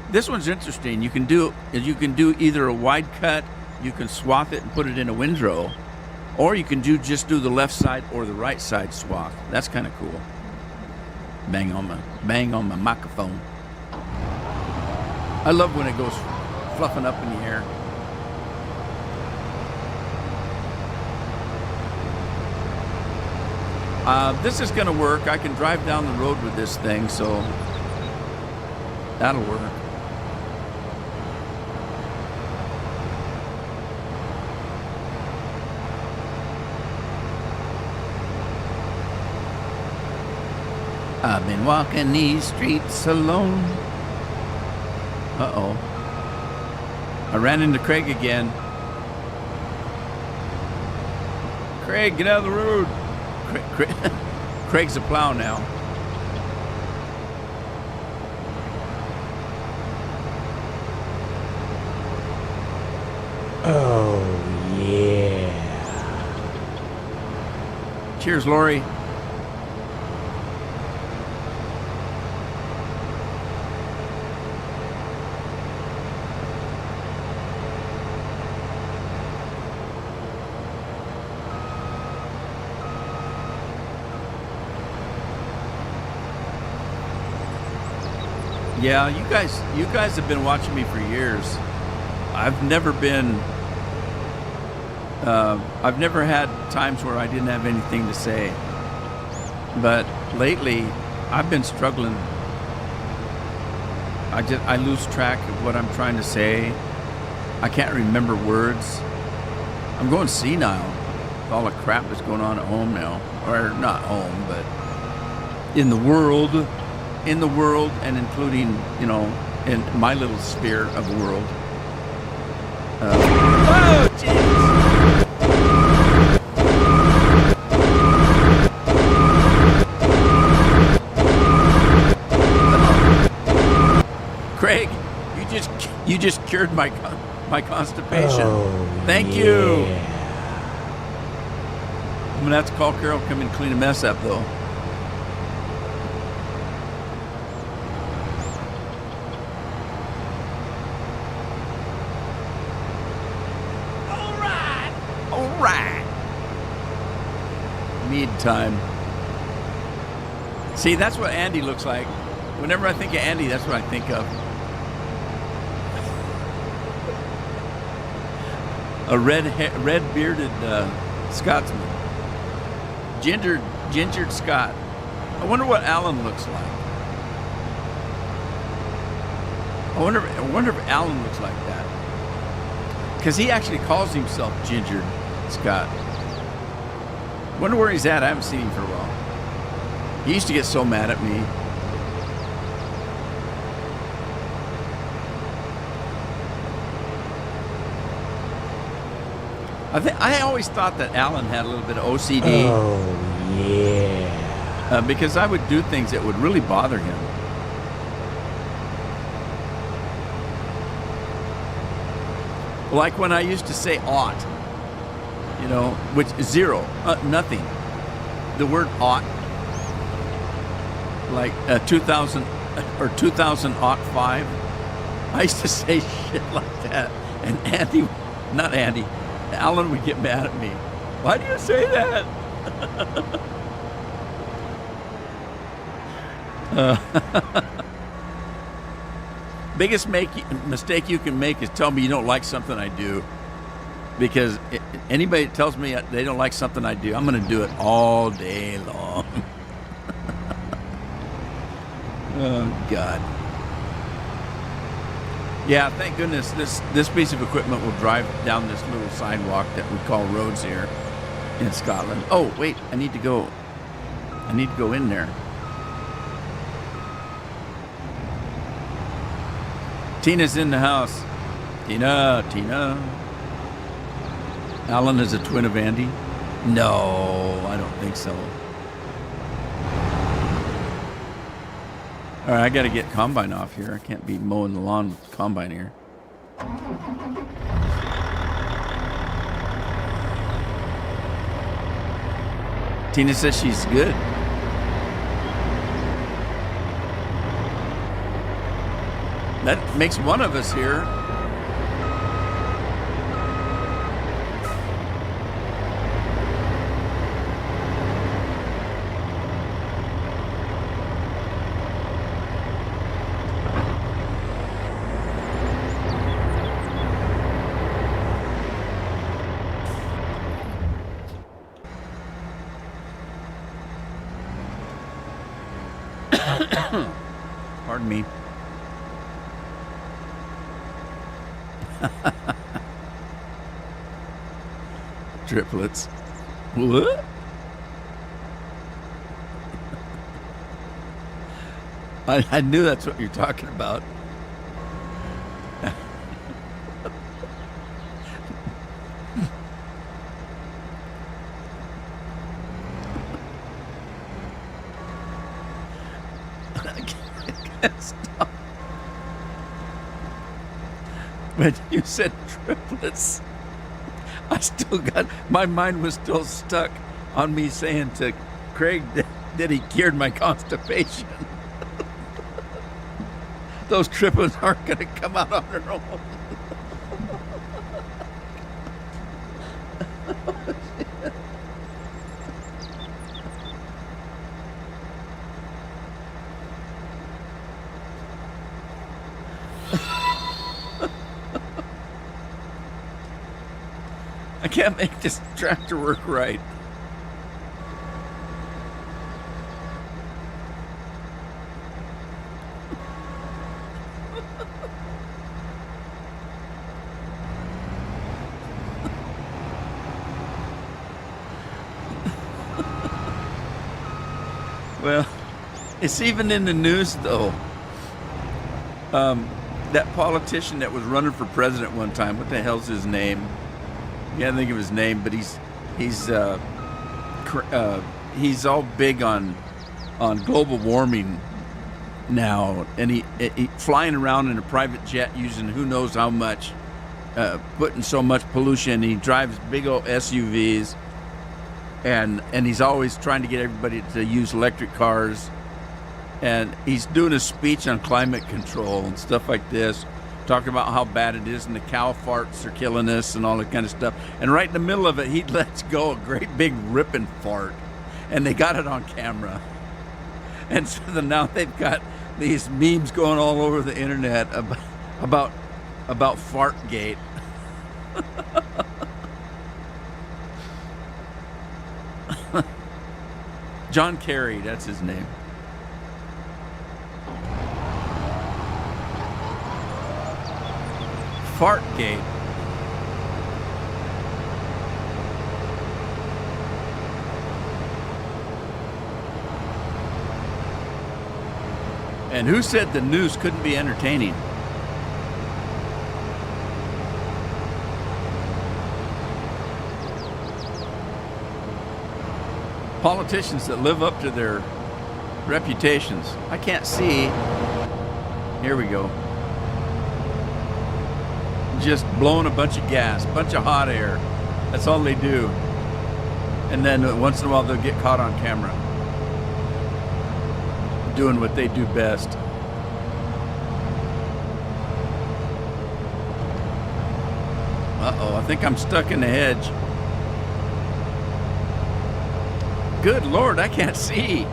This one's interesting. You can do either a wide cut, you can swath it and put it in a windrow, or you can just do the left side or the right side swath. That's kind of cool. Bang on my microphone. I love when it goes fluffing up in the air. This is going to work. I can drive down the road with this thing, so that'll work. I've been walking these streets alone. Uh-oh. I ran into Craig again. Craig, get out of the road. Craig's a plow now. Oh, yeah. Cheers, Lori. Yeah, you guys have been watching me for years. I've never had times where I didn't have anything to say. But lately, I've been struggling. I lose track of what I'm trying to say. I can't remember words. I'm going senile with all the crap that's going on at home now. Or not home, but in the world. In the world, and including, in my little sphere of world. Oh, jeez! Craig, you just cured my constipation. Oh, Thank you. I'm gonna have to call Carol, come and clean a mess up, though. Time. See, that's what Andy looks like. Whenever I think of Andy, that's what I think of. A red bearded Scotsman. Gingered Scot. I wonder what Alan looks like. I wonder if Alan looks like that. Because he actually calls himself Gingered Scot. Wonder where he's at. I haven't seen him for a while. He used to get so mad at me. I always thought that Alan had a little bit of OCD. Oh, yeah. Because I would do things that would really bother him. Like when I used to say ought. Which zero, nothing. The word ought, like 2000 or 2005. I used to say shit like that, and Alan would get mad at me. Why do you say that? Biggest mistake you can make is tell me you don't like something I do. Because anybody that tells me they don't like something I do, I'm going to do it all day long. Oh, God. Yeah, thank goodness this piece of equipment will drive down this little sidewalk that we call roads here in Scotland. Oh, wait, I need to go in there. Tina's in the house. Tina. Alan is a twin of Andy? No, I don't think so. All right, I got to get Combine off here. I can't be mowing the lawn with Combine here. Tina says she's good. That makes one of us here. Pardon me. Triplets. What? I knew that's what you're talking about. Stop. When you said triplets, I still got, my mind was still stuck on me saying to Craig that he cured my constipation. Those triplets aren't going to come out on their own. I can't make this tractor work right. Well, it's even in the news, though. That politician that was running for president one time, what the hell's his name? I can't think of his name, but he's all big on global warming now, and he flying around in a private jet using who knows how much, putting so much pollution. He drives big old SUVs, and he's always trying to get everybody to use electric cars, and he's doing a speech on climate control and stuff like this, talking about how bad it is and the cow farts are killing us and all that kind of stuff. And right in the middle of it, he lets go a great big ripping fart, and they got it on camera. And so now they've got these memes going all over the internet about Fartgate. John Kerry, that's his name. Fartgate. And who said the news couldn't be entertaining? Politicians that live up to their reputations. I can't see. Here we go. Just blowing a bunch of gas, a bunch of hot air. That's all they do. And then once in a while they'll get caught on camera doing what they do best. Uh-oh, I think I'm stuck in the hedge. Good Lord, I can't see.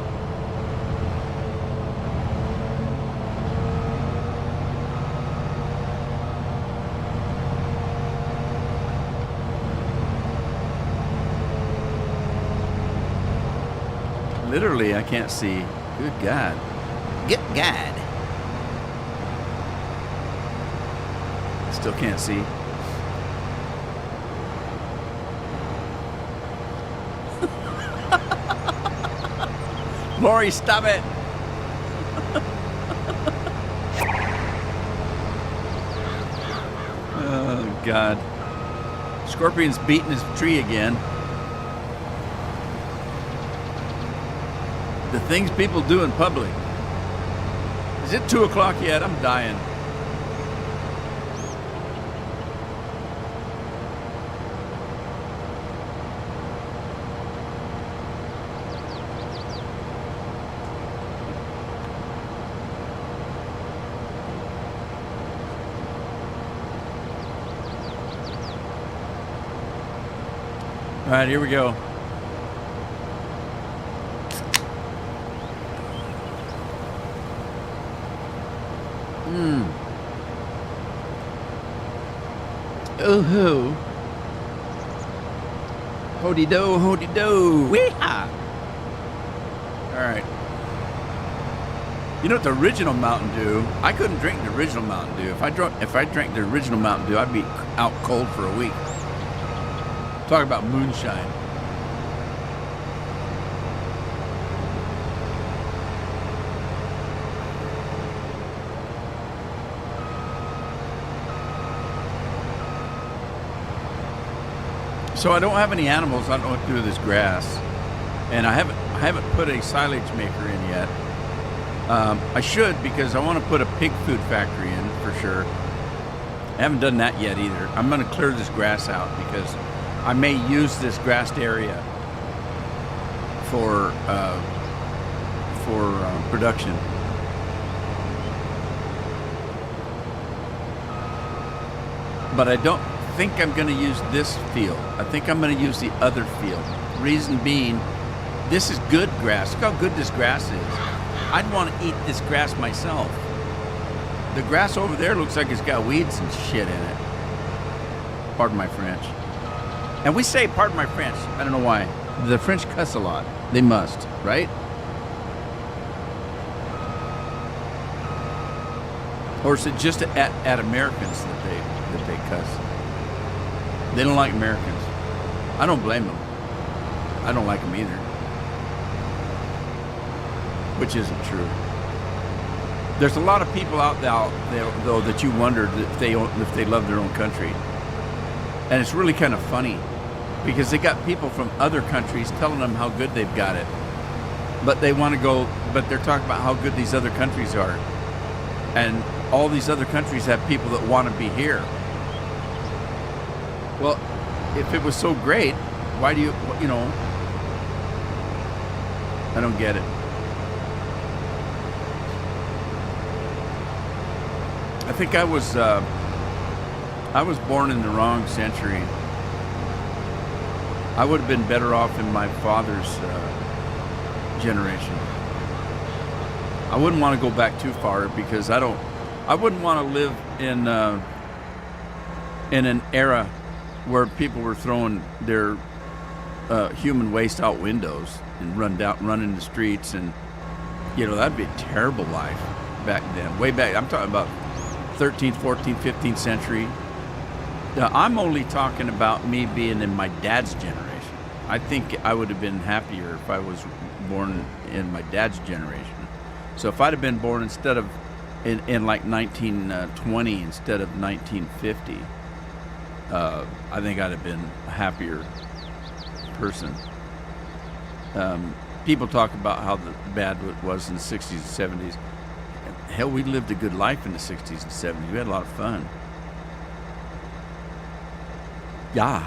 Literally, I can't see. Good God. Good God. Still can't see. Lori, stop it. Oh, God. Scorpion's beating his tree again. The things people do in public. Is it 2 o'clock yet? I'm dying. All right, here we go. Oh-ho. Hody-do, hody-do. Wee-ha. All right. You know what the original Mountain Dew, I couldn't drink the original Mountain Dew. If I drank the original Mountain Dew, I'd be out cold for a week. Talk about moonshine. So I don't have any animals. I don't know what to do with this grass, and I haven't put a silage maker in yet. I should, because I want to put a pig food factory in for sure. I haven't done that yet either. I'm going to clear this grass out because I may use this grassed area for production. But I don't think I'm going to use this field. I think I'm going to use the other field. Reason being, this is good grass. Look how good this grass is. I'd want to eat this grass myself. The grass over there looks like it's got weeds and shit in it. Pardon my French. And we say, pardon my French. I don't know why. The French cuss a lot. They must, right? Or is it just at Americans that they cuss? They don't like Americans. I don't blame them. I don't like them either. Which isn't true. There's a lot of people out there, though, that you wondered if they love their own country. And it's really kind of funny because they got people from other countries telling them how good they've got it. But they want to go, but they're talking about how good these other countries are. And all these other countries have people that want to be here. Well, if it was so great, why do you know, I don't get it. I think I was born in the wrong century. I would have been better off in my father's generation. I wouldn't want to go back too far because I wouldn't want to live in an era where people were throwing their human waste out windows and running the streets, and that'd be a terrible life back then. Way back, I'm talking about 13th, 14th, 15th century. Now, I'm only talking about me being in my dad's generation. I think I would have been happier if I was born in my dad's generation. So if I'd have been born instead of in like 1920 instead of 1950, I think I'd have been a happier person. People talk about how bad it was in the 60s and 70s. Hell, we lived a good life in the 60s and 70s. We had a lot of fun. Yeah.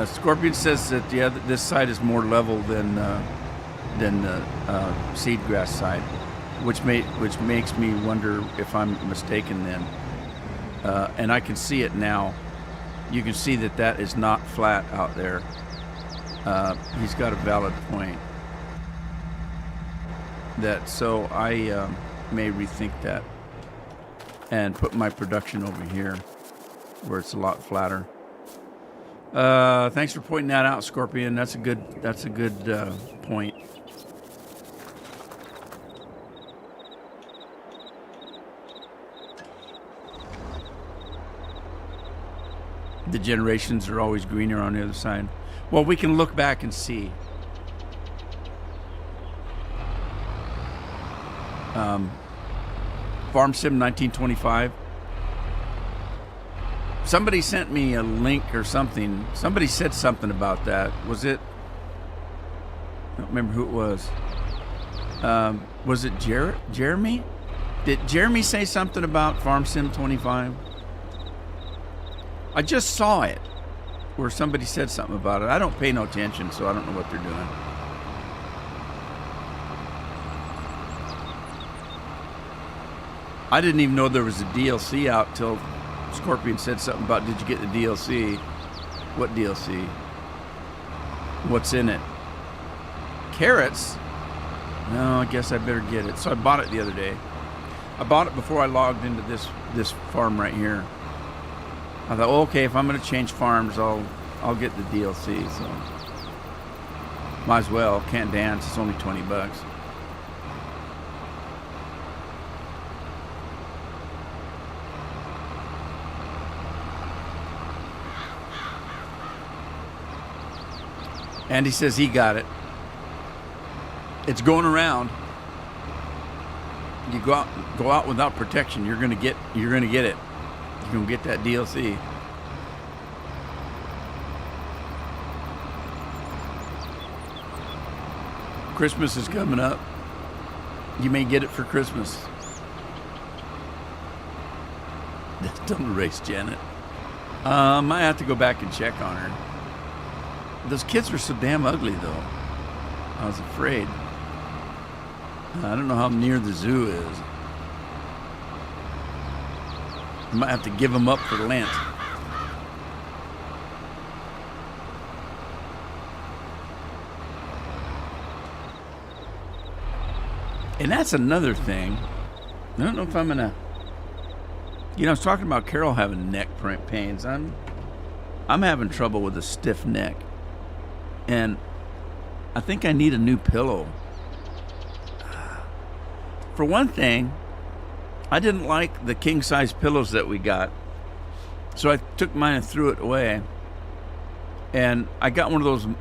Scorpion says that this side is more level than the seed grass side. which makes me wonder if I'm mistaken then. And I can see it now. You can see that is not flat out there. He's got a valid point. So I may rethink that and put my production over here where it's a lot flatter. Thanks for pointing that out, Scorpion. That's a good point. The generations are always greener on the other side. Well, we can look back and see. Farm Sim 1925. Somebody sent me a link or something. Somebody said something about that. Was it? I don't remember who it was. Was it Jeremy? Did Jeremy say something about Farm Sim 25? I just saw it where somebody said something about it. I don't pay no attention, so I don't know what they're doing. I didn't even know there was a DLC out till Scorpion said something about, did you get the DLC? What DLC? What's in it? Carrots? No, I guess I better get it. So I bought it the other day. I bought it before I logged into this farm right here. I thought, okay, if I'm going to change farms, I'll get the DLC. So might as well. Can't dance. It's only $20. Andy says he got it. It's going around. You go out without protection, you're gonna get it. You're gonna get that DLC. Christmas is coming up. You may get it for Christmas. Don't erase Janet. Might have to go back and check on her. Those kids were so damn ugly, though. I was afraid. I don't know how near the zoo is. I might have to give them up for Lent. And that's another thing. I don't know if I'm gonna. I was talking about Carol having neck pains. I'm having trouble with a stiff neck. And I think I need a new pillow. For one thing, I didn't like the king-size pillows that we got. So I took mine and threw it away. And I got one of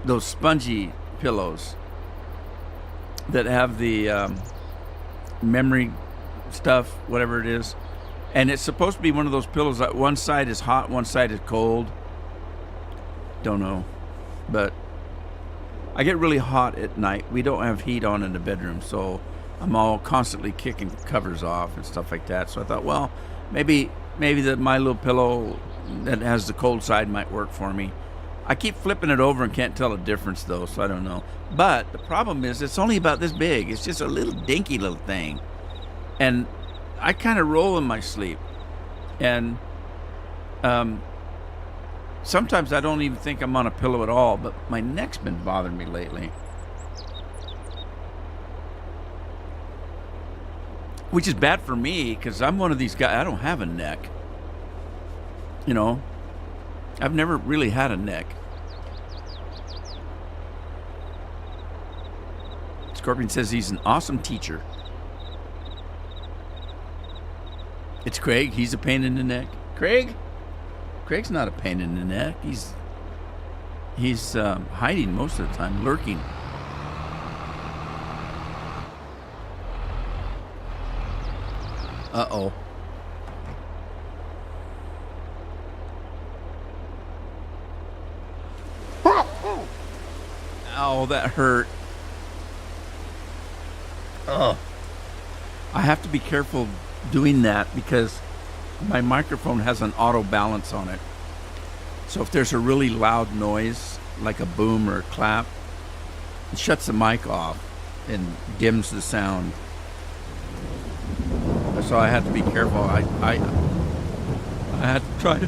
those spongy pillows that have the memory stuff, whatever it is. And it's supposed to be one of those pillows that one side is hot, one side is cold. Don't know, but I get really hot at night. We don't have heat on in the bedroom, so I'm all constantly kicking covers off and stuff like that. So I thought, well, maybe my little pillow that has the cold side might work for me. I keep flipping it over and can't tell the difference though, so I don't know. But the problem is it's only about this big. It's just a little dinky little thing, and I kind of roll in my sleep, and sometimes I don't even think I'm on a pillow at all, but my neck's been bothering me lately. Which is bad for me, because I'm one of these guys, I don't have a neck. I've never really had a neck. Scorpion says he's an awesome teacher. It's Craig, he's a pain in the neck. Craig's not a pain in the neck. He's hiding most of the time, lurking. Uh-oh. Ow, that hurt. Oh. I have to be careful doing that because my microphone has an auto balance on it. So if there's a really loud noise, like a boom or a clap, it shuts the mic off. and dims the sound. So I had to be careful. I had to try to.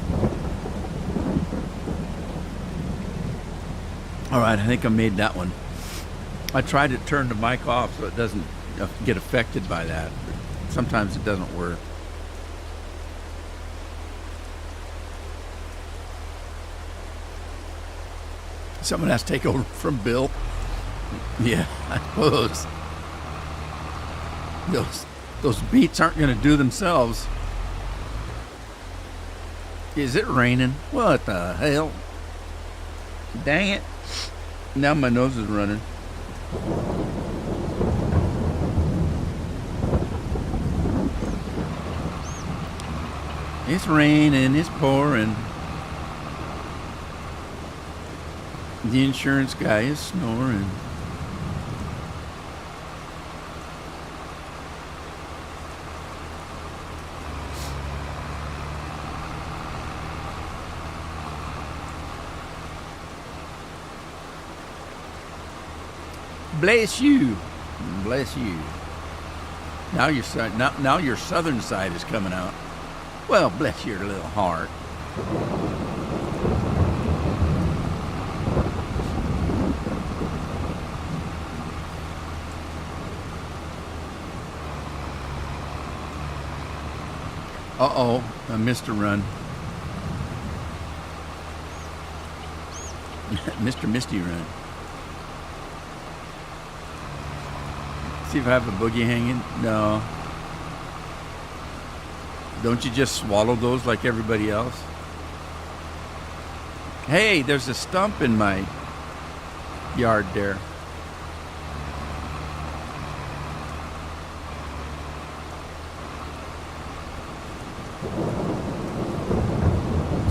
All right, I think I made that one. I tried to turn the mic off so it doesn't get affected by that. But sometimes it doesn't work. Someone has to take over from Bill. Yeah, I suppose. Those beats aren't going to do themselves. Is it raining? What the hell? Dang it. Now my nose is running. It's raining, it's pouring. The insurance guy is snoring. Bless you. Bless you. Now your southern side is coming out. Well, bless your little heart. Uh-oh, I missed a run. Mr. Misty run. See if I have a boogie hanging. No. Don't you just swallow those like everybody else? Hey, there's a stump in my yard there.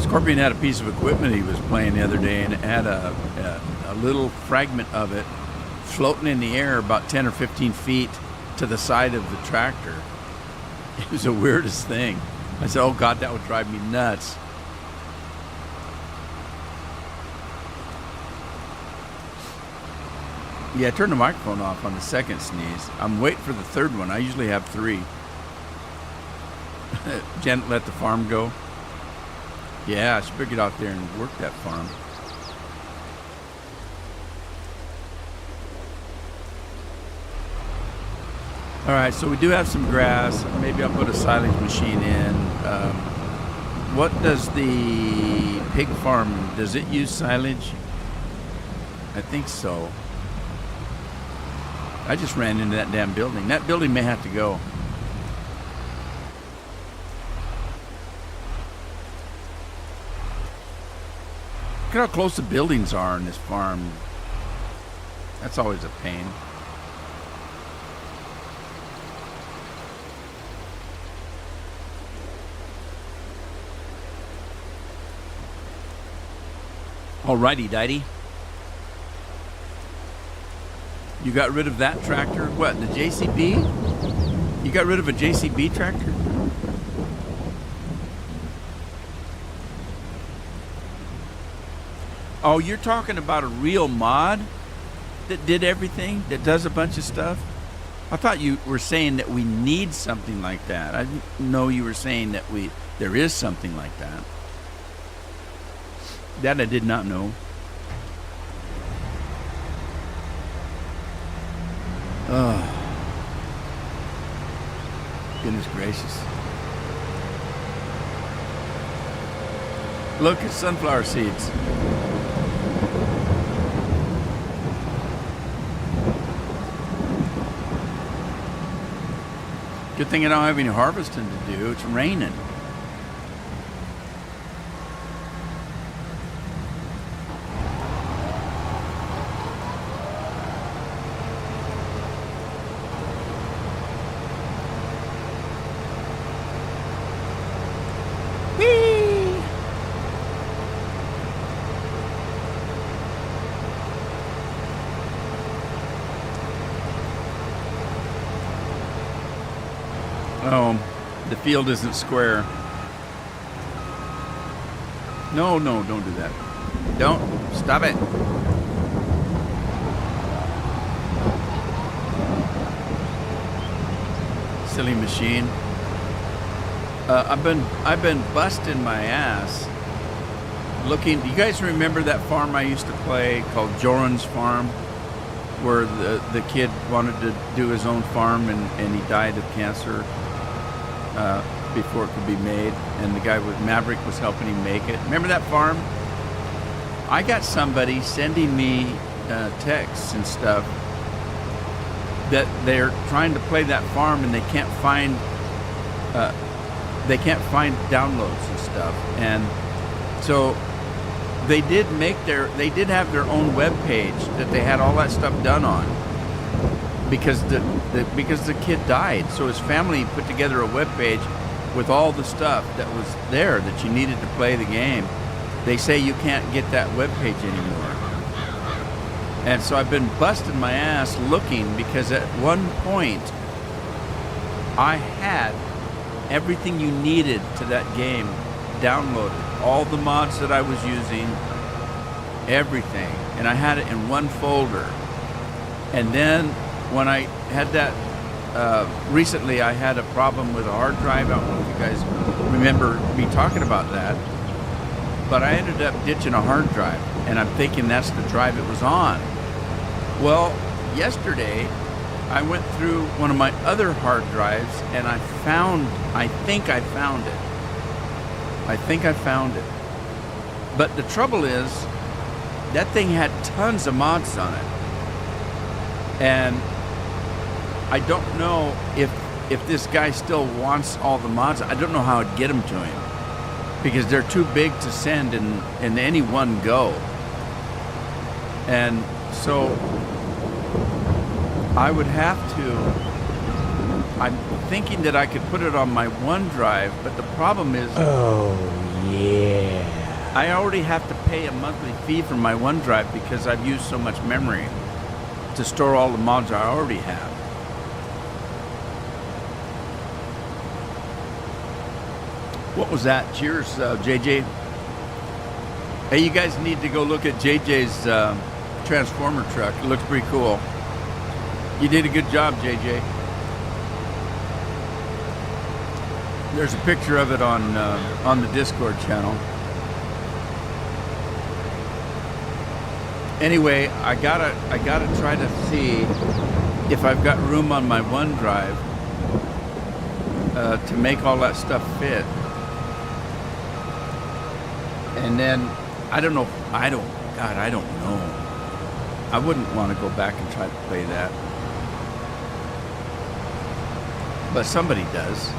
Scorpion had a piece of equipment he was playing the other day, and it had a little fragment of it floating in the air about 10 or 15 feet to the side of the tractor. It was the weirdest thing. I said, oh God, that would drive me nuts. Yeah, I turned the microphone off on the second sneeze. I'm waiting for the third one. I usually have 3. Janet let the farm go. Yeah, she better get out there and work that farm. All right, so we do have some grass. Maybe I'll put a silage machine in. What does the pig farm, does it use silage? I think so. I just ran into that damn building. That building may have to go. Look at how close the buildings are on this farm. That's always a pain. Alrighty, Dighty. You got rid of that tractor? What, the JCB? You got rid of a JCB tractor? Oh, you're talking about a real mod that did everything, that does a bunch of stuff? I thought you were saying that we need something like that. I didn't know you were saying that there is something like that. That I did not know. Oh. Goodness gracious. Look at sunflower seeds. Good thing I don't have any harvesting to do. It's raining. Oh, the field isn't square. No, don't do that. Don't. Stop it. silly machine. I've been busting my ass looking. You guys remember that farm I used to play called Joran's Farm, where the kid wanted to do his own farm and he died of cancer before it could be made, and the guy with Maverick was helping him make it. Remember that farm? I got somebody sending me texts and stuff that they're trying to play that farm and they can't find downloads and stuff, and so they did have their own web page that they had all that stuff done on, because the kid died. So his family put together a web page with all the stuff that was there that you needed to play the game. They say you can't get that web page anymore. And so I've been busting my ass looking, because at one point I had everything you needed to that game downloaded. All the mods that I was using, everything. And I had it in one folder. And then when I had that, recently I had a problem with a hard drive. I don't know if you guys remember me talking about that. But I ended up ditching a hard drive, and I'm thinking that's the drive it was on. Well, yesterday I went through one of my other hard drives and I think I found it. But the trouble is, that thing had tons of mods on it. And I don't know if this guy still wants all the mods. I don't know how I'd get them to him, because they're too big to send in any one go. And so I would have to, I'm thinking that I could put it on my OneDrive, but the problem is, Oh, yeah. I already have to pay a monthly fee for my OneDrive because I've used so much memory to store all the mods I already have. What was that? Cheers, JJ. Hey, you guys need to go look at JJ's Transformer truck. It looks pretty cool. You did a good job, JJ. There's a picture of it on the Discord channel. Anyway, I gotta try to see if I've got room on my OneDrive to make all that stuff fit. And then I don't know. I don't know. I wouldn't want to go back and try to play that, but somebody does.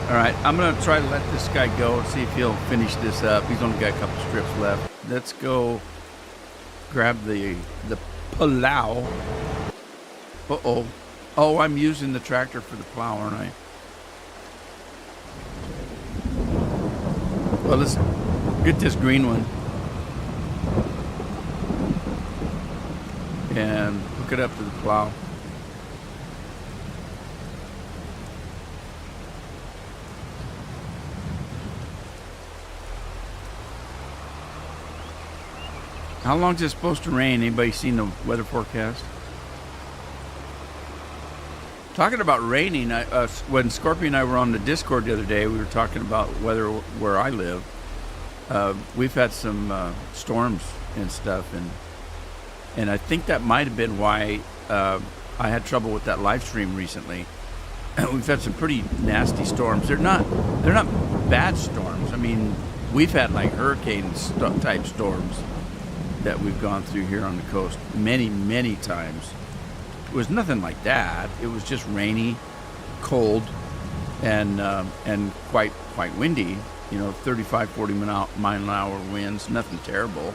All right, I'm gonna try to let this guy go and see if he'll finish this up. He's only got a couple strips left. Let's go grab the plow. Oh, I'm using the tractor for the plow, aren't I? Well, let's get this green one and hook it up to the plow. How long is it supposed to rain? Anybody seen the weather forecast? Talking about raining, when Scorpio and I were on the Discord the other day, we were talking about weather where I live. We've had some storms and stuff, and I think that might have been why I had trouble with that live stream recently. We've had some pretty nasty storms. They're not bad storms. I mean, we've had like hurricane type storms that we've gone through here on the coast many times. It was nothing like that. It was just rainy, cold, and quite windy. 35, 40 mile an hour winds. Nothing terrible.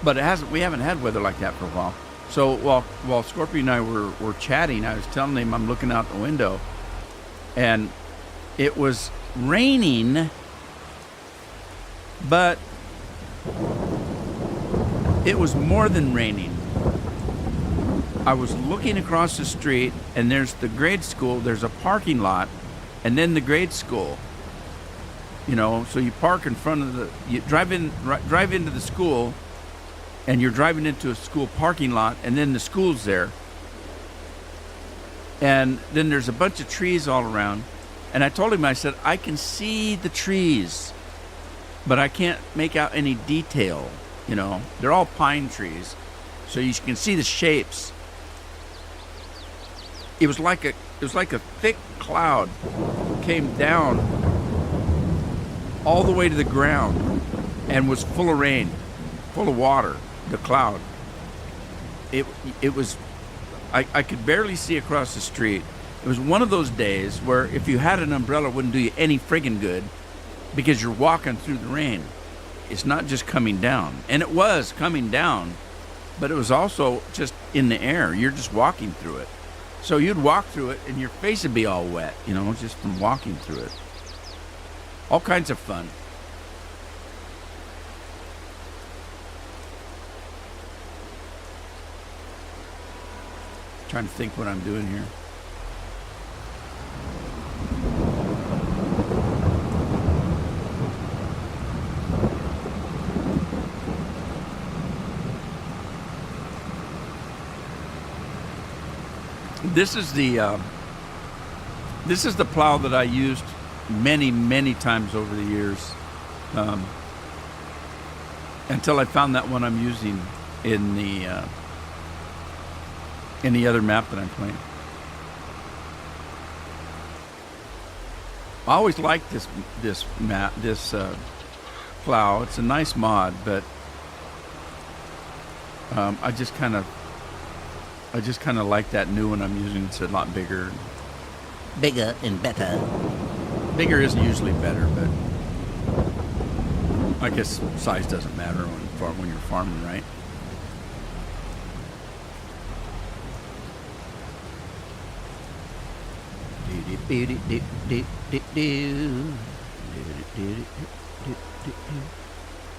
But we haven't had weather like that for a while. So while Scorpio and I were chatting, I was telling him I'm looking out the window, and it was raining, but it was more than raining. I was looking across the street, and there's the grade school. There's a parking lot, and then the grade school. So you park in front of you drive into the school, and you're driving into a school parking lot, and then the school's there. And then there's a bunch of trees all around. And I told him, I said, I can see the trees, but I can't make out any detail. You know, they're all pine trees, so you can see the shapes. It was like a thick cloud came down all the way to the ground and was full of rain, full of water. The cloud. It was. I could barely see across the street. It was one of those days where if you had an umbrella, it wouldn't do you any friggin' good because you're walking through the rain. It's not just coming down. And it was coming down, but it was also just in the air. You're just walking through it. So you'd walk through it and your face would be all wet, you know, just from walking through it. All kinds of fun. Trying to think what I'm doing here. This is the plow that I used many times over the years, until I found that one I'm using in the other map that I'm playing. I always liked this plow. It's a nice mod, but I just kind of like that new one I'm using. It's a lot bigger and better. Bigger isn't usually better, but I guess size doesn't matter when you're farming, right?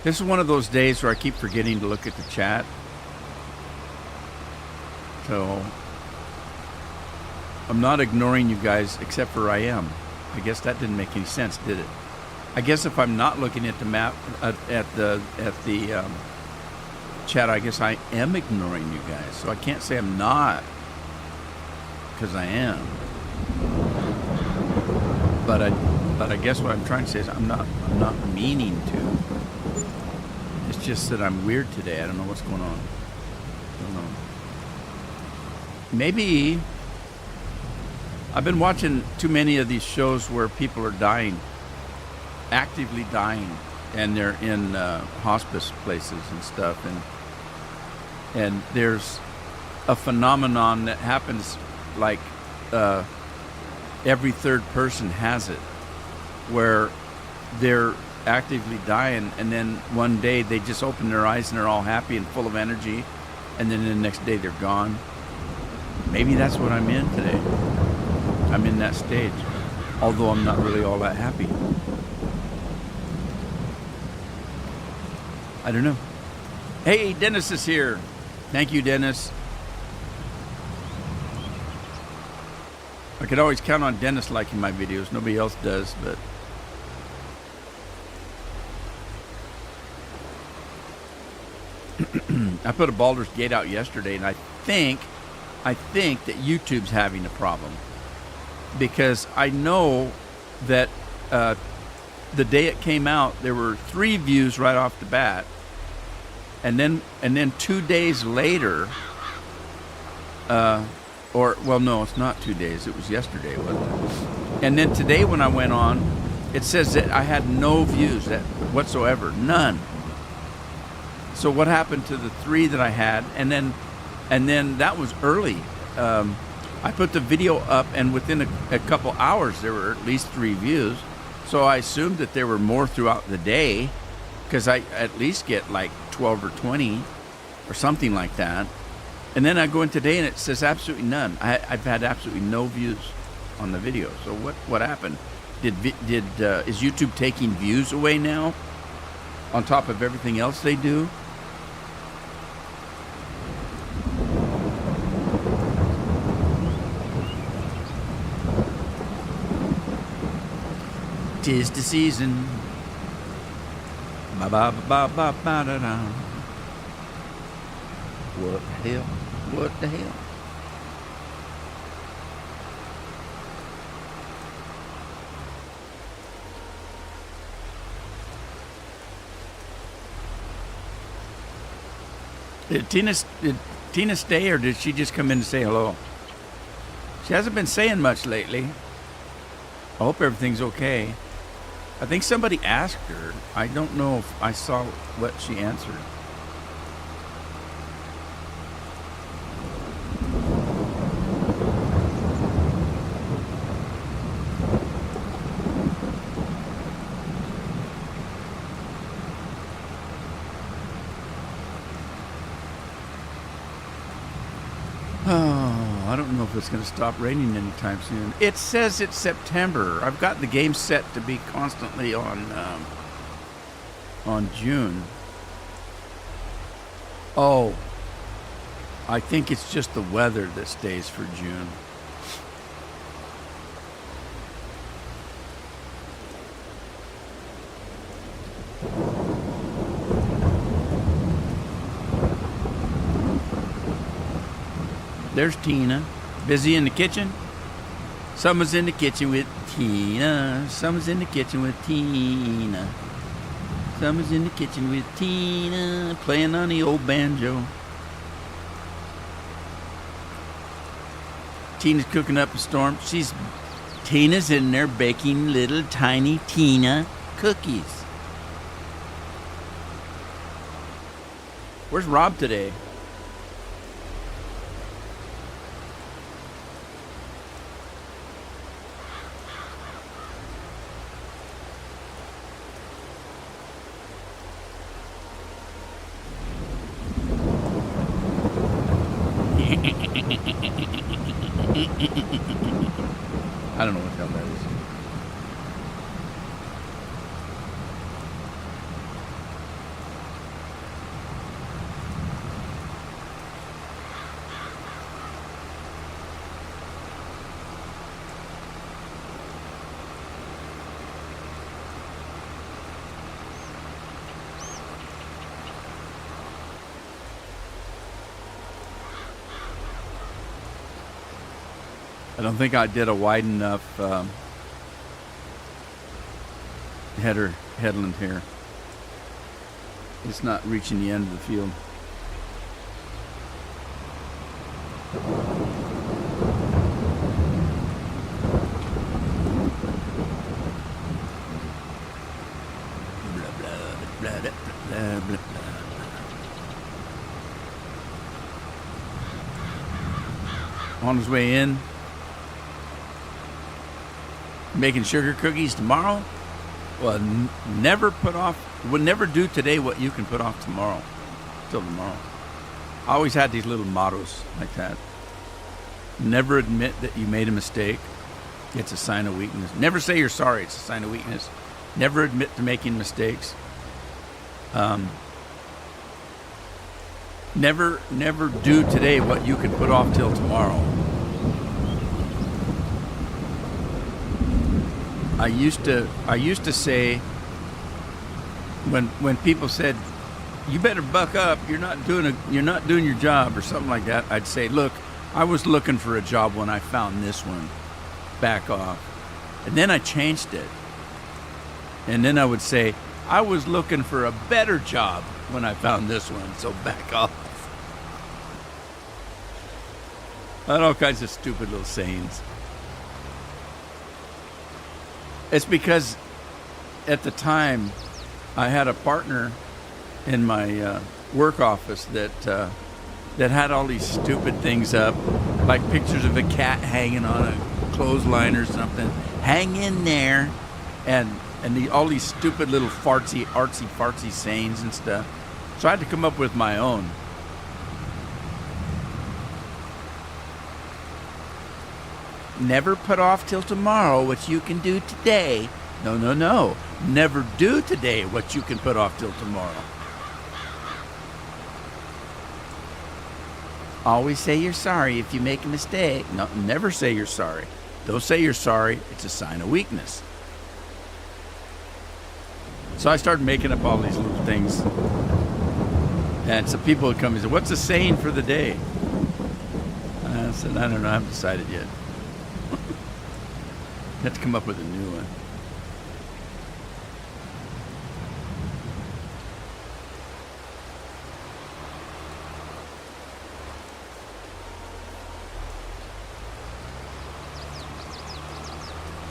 This is one of those days where I keep forgetting to look at the chat. So I'm not ignoring you guys, except for I am. I guess that didn't make any sense, did it? I guess if I'm not looking at the map at the chat, I guess I am ignoring you guys. So I can't say I'm not, because I am. But I guess what I'm trying to say is I'm not meaning to. It's just that I'm weird today. I don't know what's going on. I don't know. Maybe I've been watching too many of these shows where people are dying, actively dying, and they're in hospice places and stuff, and there's a phenomenon that happens like every third person has it, where they're actively dying, and then one day they just open their eyes and they're all happy and full of energy, and then the next day they're gone. Maybe that's what I'm in today. I'm in that stage, although I'm not really all that happy. I don't know. Hey, Dennis is here. Thank you, Dennis. I could always count on Dennis liking my videos. Nobody else does, but I put a Baldur's Gate out yesterday, and I think that YouTube's having a problem, because I know that the day it came out, there were 3 views right off the bat, and then 2 days later, no, it's not 2 days. It was yesterday, wasn't it? And then today, when I went on, it says that I had no views whatsoever, none. So what happened to the 3 that I had? And then that was early. I put the video up, and within a couple hours, there were at least 3 views. So I assumed that there were more throughout the day, because I at least get like 12 or 20 or something like that. And then I go in today, and it says absolutely none. I've had absolutely no views on the video. So what happened? Is YouTube taking views away now, on top of everything else they do? Tis the season. Ba ba ba ba ba da da. What the hell? What the hell? Did Tina stay, or did she just come in to say hello? She hasn't been saying much lately. I hope everything's okay. I think somebody asked her. I don't know if I saw what she answered. Oh, I don't know if it's going to stop raining anytime soon. It says it's September. I've got the game set to be constantly on June. Oh, I think it's just the weather that stays for June. There's Tina, busy in the kitchen. Someone's in the kitchen with Tina. Someone's in the kitchen with Tina. Someone's in the kitchen with Tina, playing on the old banjo. Tina's cooking up a storm. Tina's in there baking little tiny Tina cookies. Where's Rob today? I don't know what the hell that is. I don't think I did a wide enough headland here. It's not reaching the end of the field. Blah, blah, blah, blah, blah, blah. On his way in, making sugar cookies tomorrow. Well, never do today what you can put off tomorrow. Till tomorrow. I always had these little mottos like that. Never admit that you made a mistake. It's a sign of weakness. Never say you're sorry. It's a sign of weakness. Never admit to making mistakes. Never do today what you can put off till tomorrow. I used to say when people said, "You better buck up. You're not doing your job," or something like that, I'd say, "Look, I was looking for a job when I found this one. Back off." And then I changed it. And then I would say, "I was looking for a better job when I found this one, so back off." I had all kinds of stupid little sayings. It's because at the time I had a partner in my work office that had all these stupid things up, like pictures of a cat hanging on a clothesline or something. Hang in there, and all these stupid little artsy fartsy sayings and stuff. So I had to come up with my own. Never put off till tomorrow what you can do today. No. Never do today what you can put off till tomorrow. Always say you're sorry if you make a mistake. No, never say you're sorry. Don't say you're sorry. It's a sign of weakness. So I started making up all these little things. And some people would come and say, "What's the saying for the day?" And I said, "I don't know. I haven't decided yet." Have to come up with a new one.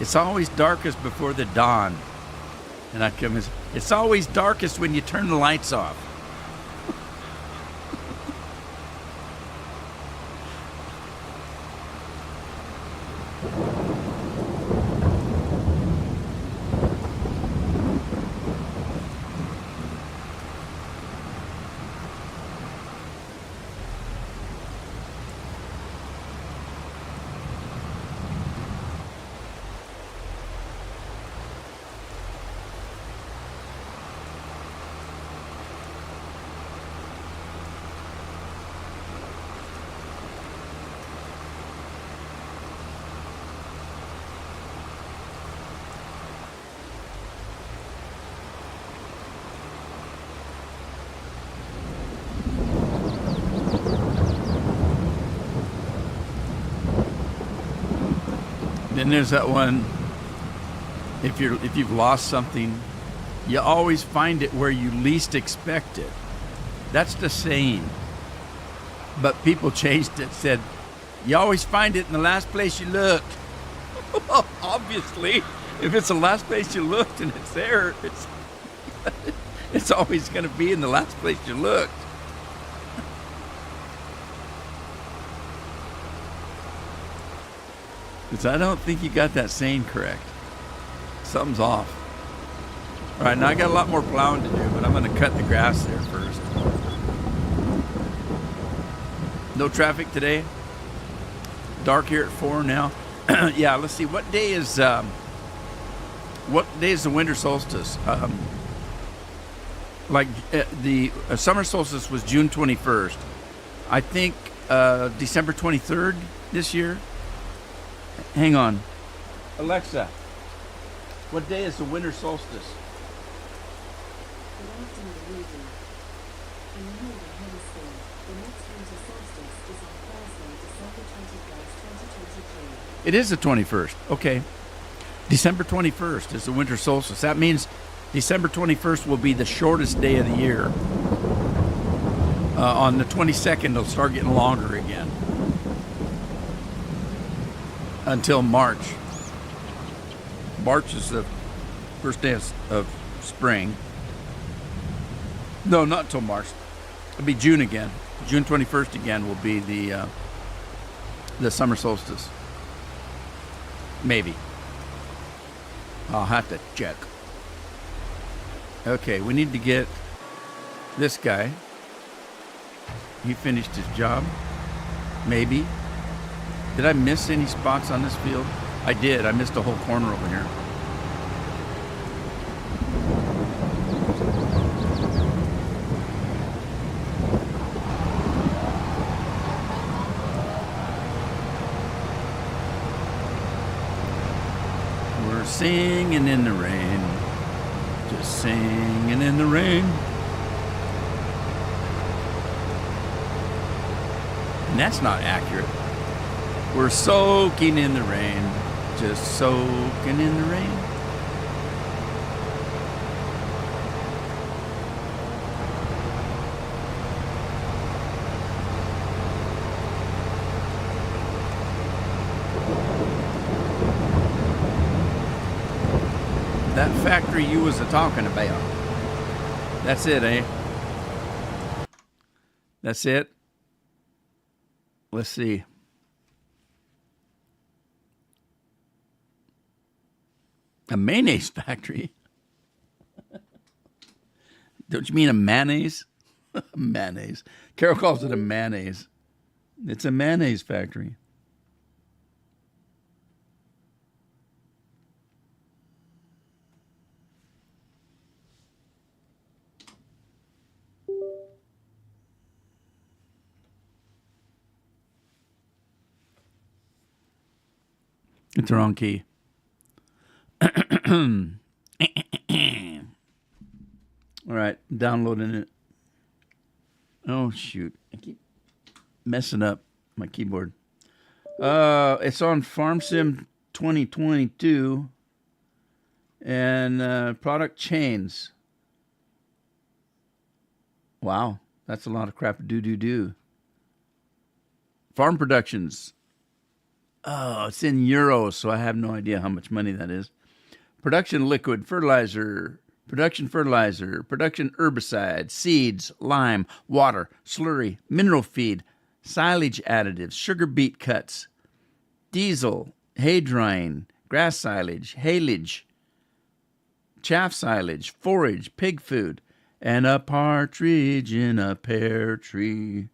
It's always darkest before the dawn. And I come, it's always darkest when you turn the lights off. Then there's that one, if you've lost something, you always find it where you least expect it. That's the saying. But people changed it, said, you always find it in the last place you looked. Well, obviously, if it's the last place you looked and it's there, it's always going to be in the last place you looked. Because I don't think you got that saying correct. Something's off. All right, now I got a lot more plowing to do, but I'm going to cut the grass there first. No traffic today. Dark here at 4 now. Yeah, let's see. What day is the winter solstice? The summer solstice was June 21st. I think December 23rd this year. Hang on. Alexa, what day is the winter solstice? Good afternoon, reading. In the northern hemisphere, the next winter solstice is on Thursday, December 21st, 2023. It is the 21st. Okay. December 21st is the winter solstice. That means December 21st will be the shortest day of the year. On the 22nd, it'll start getting longer again. Until March. March is the first day of spring. No, not until March. It'll be June again. June 21st again will be the summer solstice. Maybe. I'll have to check. Okay, we need to get this guy. He finished his job. Maybe. Did I miss any spots on this field? I did. I missed a whole corner over here. We're singing in the rain. Just singing in the rain. And that's not accurate. We're soaking in the rain, just soaking in the rain. That factory you was a-talking about. That's it, eh? That's it? Let's see. A mayonnaise factory? Don't you mean a mayonnaise? Mayonnaise. Carol calls it a mayonnaise. It's a mayonnaise factory. It's the wrong key. All right, downloading it. Oh, shoot. I keep messing up my keyboard. It's on FarmSim 2022 and product chains. Wow, that's a lot of crap. Do. Farm Productions. Oh, it's in euros, so I have no idea how much money that is. Production liquid, fertilizer, production herbicide, seeds, lime, water, slurry, mineral feed, silage additives, sugar beet cuts, diesel, hay drying, grass silage, haylage, chaff silage, forage, pig food, and a partridge in a pear tree.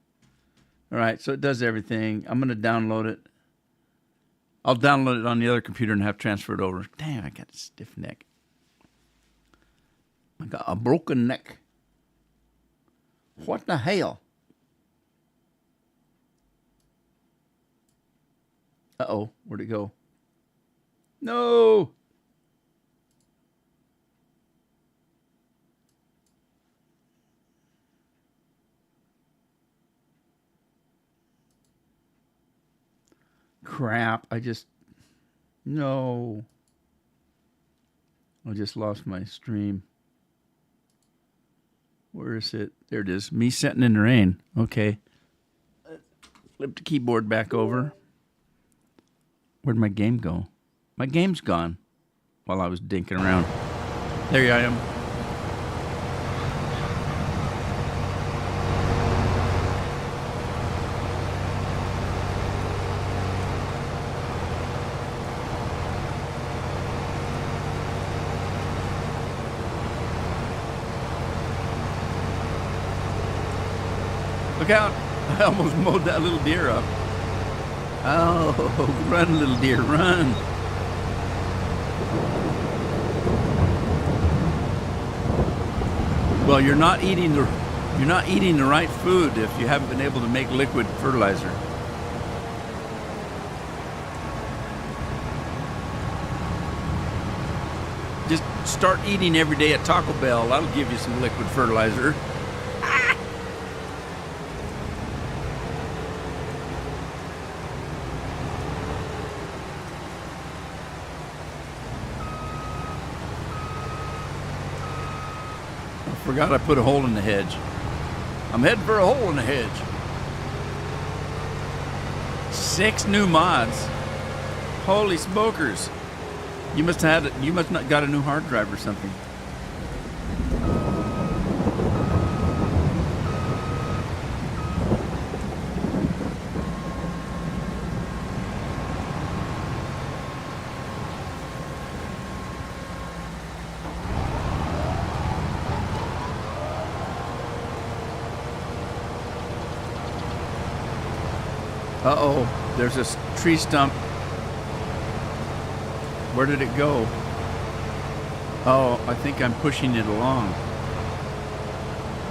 All right, so it does everything. I'm going to download it. I'll download it on the other computer and have transferred over. Damn, I got a stiff neck. I got a broken neck. What the hell? Uh-oh, where'd it go? No! Crap, no. I just lost my stream. Where is it? There it is. Me sitting in the rain. Okay. Flip the keyboard back over. Where'd my game go? My game's gone while I was dinking around. There I am. Look out. I almost mowed that little deer up. Oh, run, little deer, run. Well, you're not eating the right food if you haven't been able to make liquid fertilizer. Just start eating every day at Taco Bell. That'll give you some liquid fertilizer. Forgot I put a hole in the hedge. I'm heading for a hole in the hedge. 6 new mods. Holy smokers. You must not got a new hard drive or something. Uh-oh, there's a tree stump. Where did it go? Oh, I think I'm pushing it along.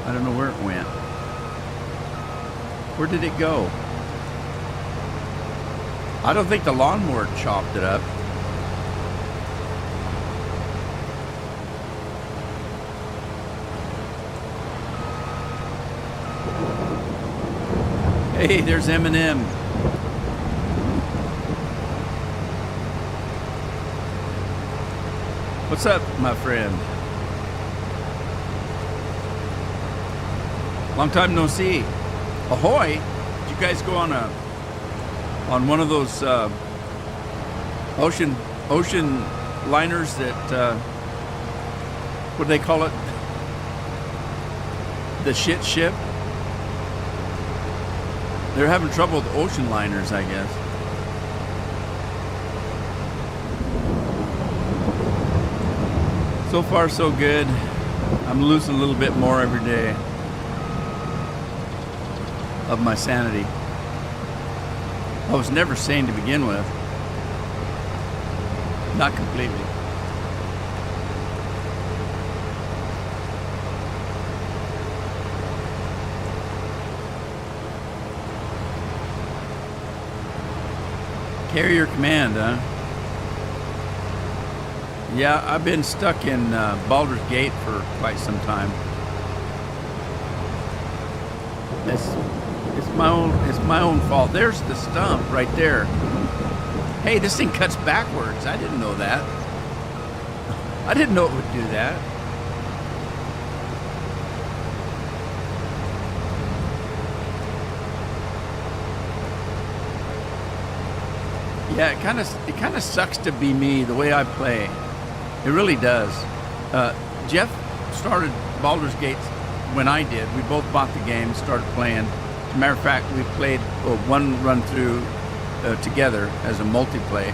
I don't know where it went. Where did it go? I don't think the lawnmower chopped it up. Hey, there's Eminem. What's up, my friend? Long time no see. Ahoy! Did you guys go on one of those ocean liners that what do they call it? The shit ship? They're having trouble with ocean liners, I guess. So far, so good. I'm losing a little bit more every day of my sanity. I was never sane to begin with. Not completely. Carrier command, huh? Yeah, I've been stuck in Baldur's Gate for quite some time. It's my own fault. There's the stump right there. Hey, this thing cuts backwards. I didn't know that. I didn't know it would do that. Yeah, it kind of sucks to be me the way I play. It really does. Jeff started Baldur's Gate when I did. We both bought the game, started playing. As a matter of fact, we played one run through together as a multiplayer.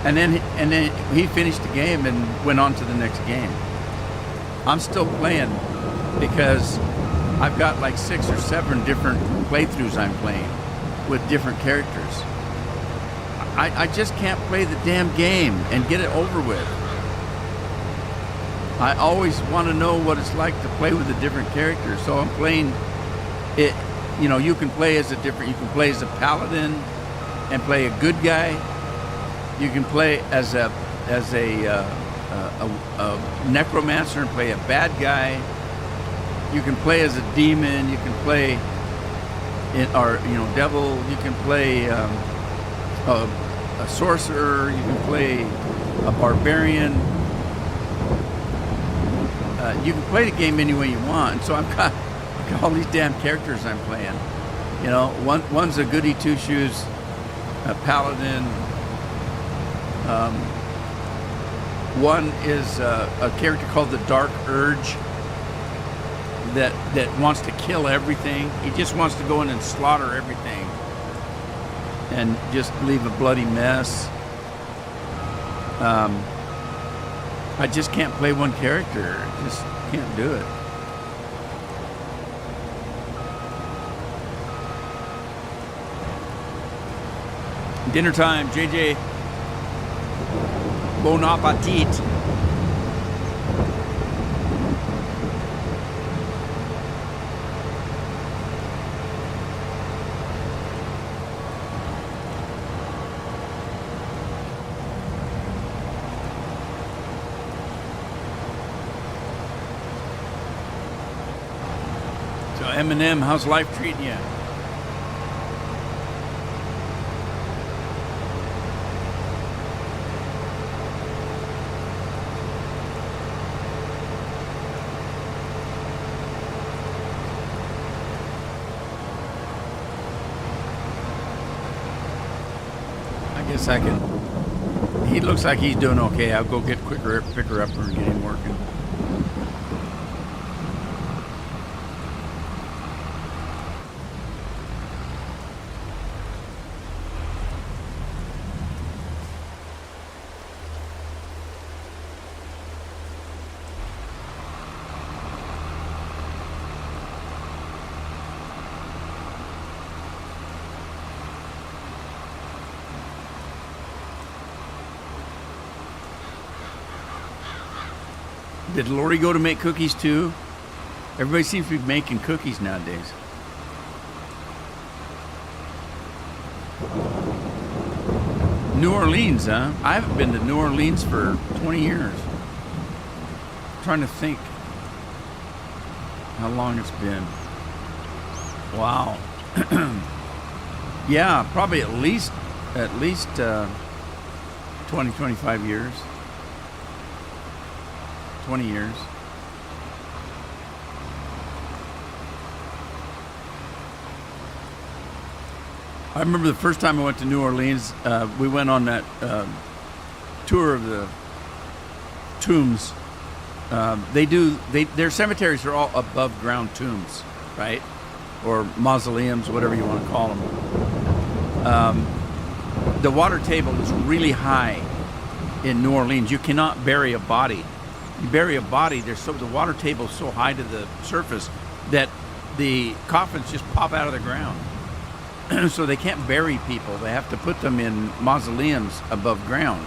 And then he finished the game and went on to the next game. I'm still playing because I've got like 6 or 7 different playthroughs I'm playing with different characters. I just can't play the damn game and get it over with. I always want to know what it's like to play with a different character, so I'm playing it. You know, you can play as you can play as a paladin and play a good guy. You can play as a necromancer and play a bad guy. You can play as a demon. You can play devil. You can play a sorcerer. You can play a barbarian. You can play the game any way you want. And so I've got all these damn characters I'm playing. You know, one's a goody two shoes, a paladin. One is a character called the Dark Urge that wants to kill everything. He just wants to go in and slaughter everything and just leave a bloody mess. I just can't play one character. Just can't do it. Dinner time, JJ. Bon appetit. So Eminem, how's life treating you? I can. He looks like he's doing okay. I'll go pick her up and get him working. Did Lori go to make cookies too? Everybody seems to be making cookies nowadays. New Orleans, huh? I haven't been to New Orleans for 20 years. I'm trying to think how long it's been. Wow. Yeah, probably at least 20, 25 years. 20 years. I remember the first time I went to New Orleans, we went on that tour of the tombs. Their cemeteries are all above ground tombs, right? Or mausoleums, whatever you want to call them. The water table is really high in New Orleans. You cannot bury a body. You bury a body, the water table is so high to the surface that the coffins just pop out of the ground. So they can't bury people. They have to put them in mausoleums above ground.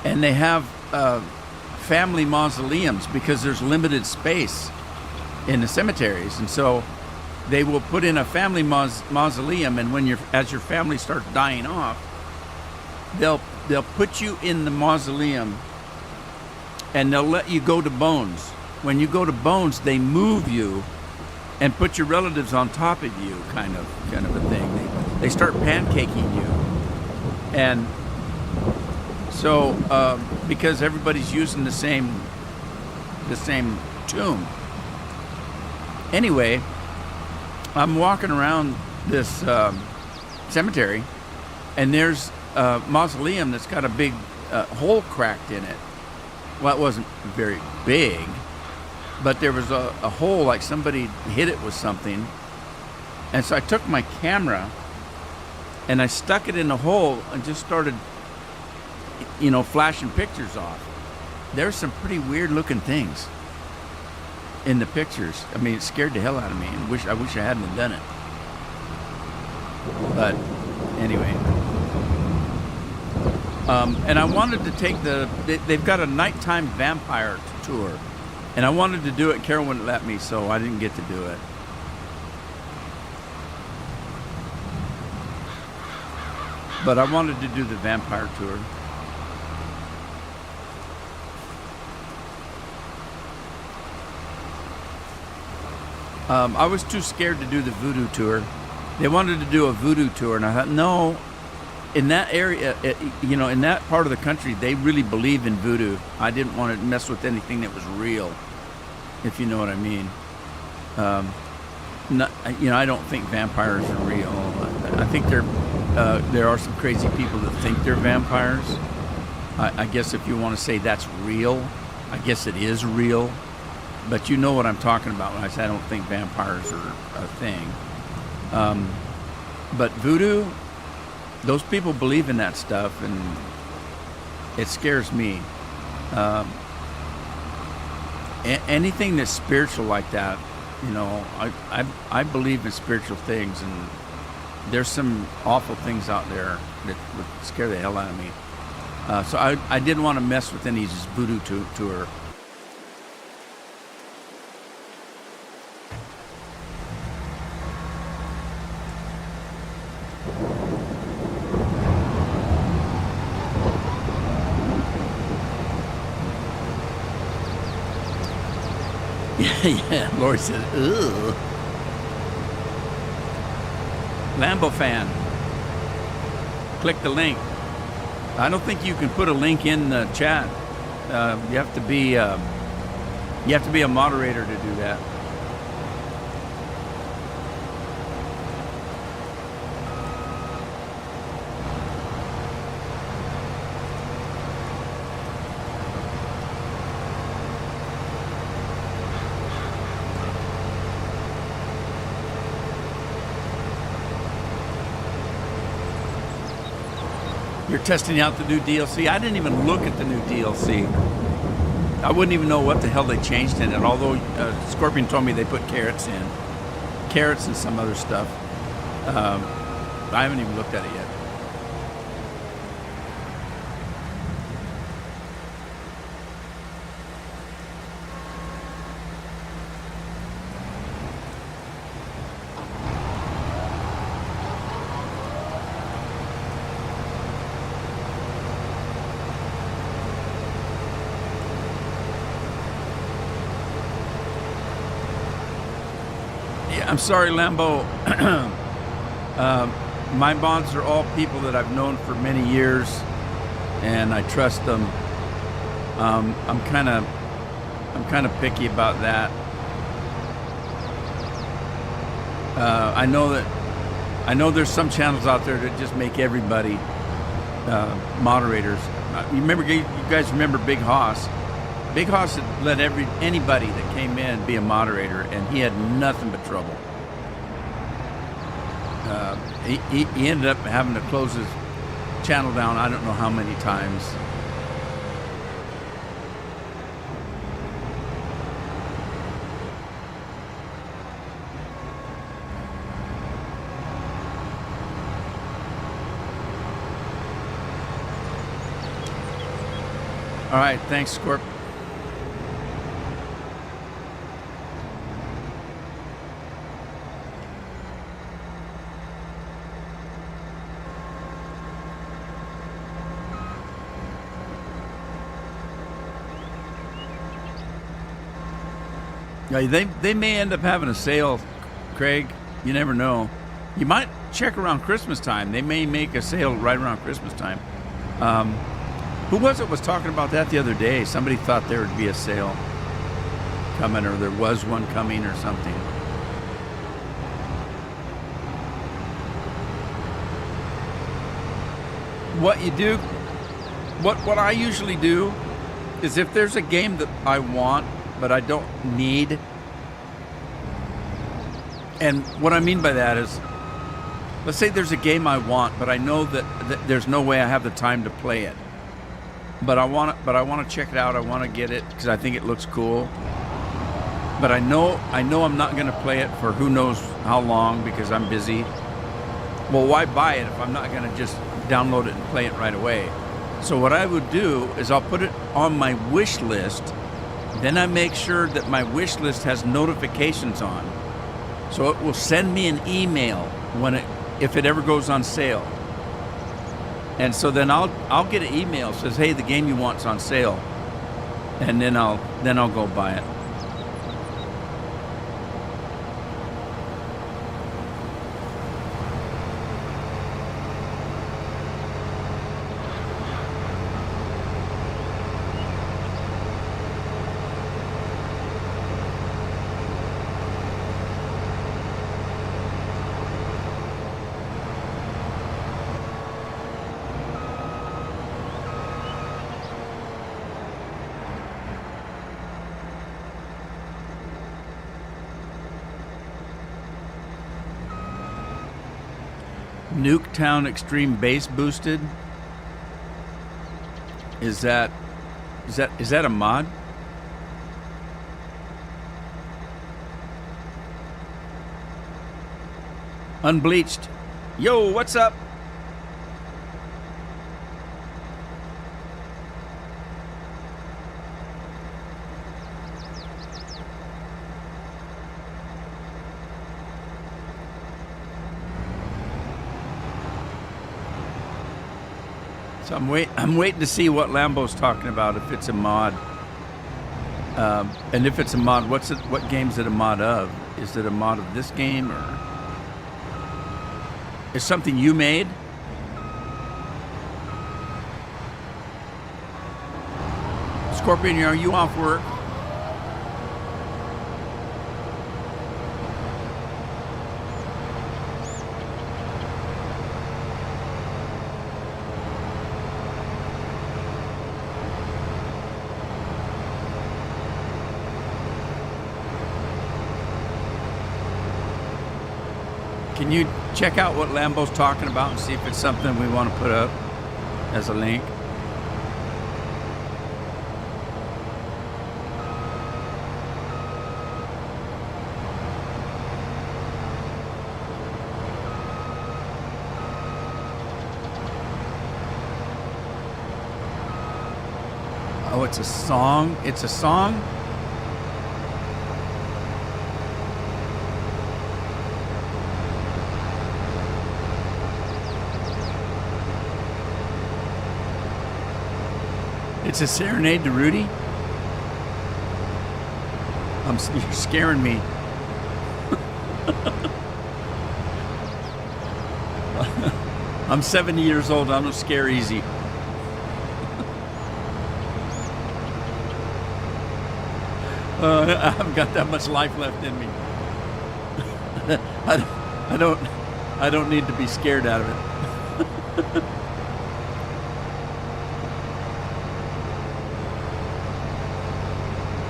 And they have family mausoleums because there's limited space in the cemeteries. And so they will put in a family mausoleum, and as your family starts dying off, they'll put you in the mausoleum and they'll let you go to bones. When you go to bones, they move you and put your relatives on top of you, kind of a thing. They start pancaking you. And so, because everybody's using the same tomb. Anyway, I'm walking around this cemetery, and there's a mausoleum that's got a big hole cracked in it. Well, it wasn't very big, but there was a hole like somebody hit it with something. And so I took my camera and I stuck it in the hole and just started, flashing pictures off. There's some pretty weird looking things in the pictures. I mean, it scared the hell out of me, and I wish I hadn't have done it. But anyway, and I wanted to take they've got a nighttime vampire tour, and I wanted to do it. Carol wouldn't let me, so I didn't get to do it. But I wanted to do the vampire tour. I was too scared to do the voodoo tour. They wanted to do a voodoo tour, and I thought, no, in that area, in that part of the country, they really believe in voodoo. I didn't want to mess with anything that was real, if you know what I mean. I don't think vampires are real. I think there are some crazy people that think they're vampires. I guess if you want to say that's real, I guess it is real. But you know what I'm talking about when I say I don't think vampires are a thing. But voodoo, those people believe in that stuff, and it scares me. Anything that's spiritual like that, I believe in spiritual things, and there's some awful things out there that would scare the hell out of me. So I didn't want to mess with any of this voodoo tour. Yeah, Lori said, ugh. Lambo fan. Click the link. I don't think you can put a link in the chat. You have to be a moderator to do that. You're testing out the new DLC. I didn't even look at the new DLC. I wouldn't even know what the hell they changed in it, although Scorpion told me they put carrots and some other stuff. I haven't even looked at it yet. I'm sorry, Lambo. My mods are all people that I've known for many years, and I trust them. I'm kind of picky about that. I know there's some channels out there that just make everybody moderators. You guys remember Big Hoss? Big Hoss had let anybody that came in be a moderator, and he had nothing but trouble. He ended up having to close his channel down I don't know how many times. All right, thanks, Scorp. Yeah, they may end up having a sale, Craig. You never know. You might check around Christmas time. They may make a sale right around Christmas time. Who was talking about that the other day? Somebody thought there would be a sale coming, or there was one coming or something. what you do, what I usually do is if there's a game that I want but I don't need, and what I mean by that is, let's say there's a game I want, but I know that there's no way I have the time to play it. But I want to check it out. I want to get it because I think it looks cool. But I know I'm not going to play it for who knows how long because I'm busy. Well, why buy it if I'm not going to just download it and play it right away? So what I would do is I'll put it on my wish list. Then I make sure that my wish list has notifications on. So it will send me an email if it ever goes on sale. And so then I'll get an email that says, "Hey, the game you want's on sale," and then I'll go buy it. Nuketown Extreme Bass Boosted. Is that a mod? Unbleached. Yo, what's up? So I'm waiting to see what Lambo's talking about, if it's a mod. And if it's a mod, what game's it a mod of? Is it a mod of this game, or is something you made? Scorpion, are you off work? Can you check out what Lambo's talking about and see if it's something we want to put up as a link? Oh, it's a song? It's a song? It's a serenade to Rudy? You're scaring me. I'm 70 years old. I don't scare easy. I haven't got that much life left in me. I don't need to be scared out of it.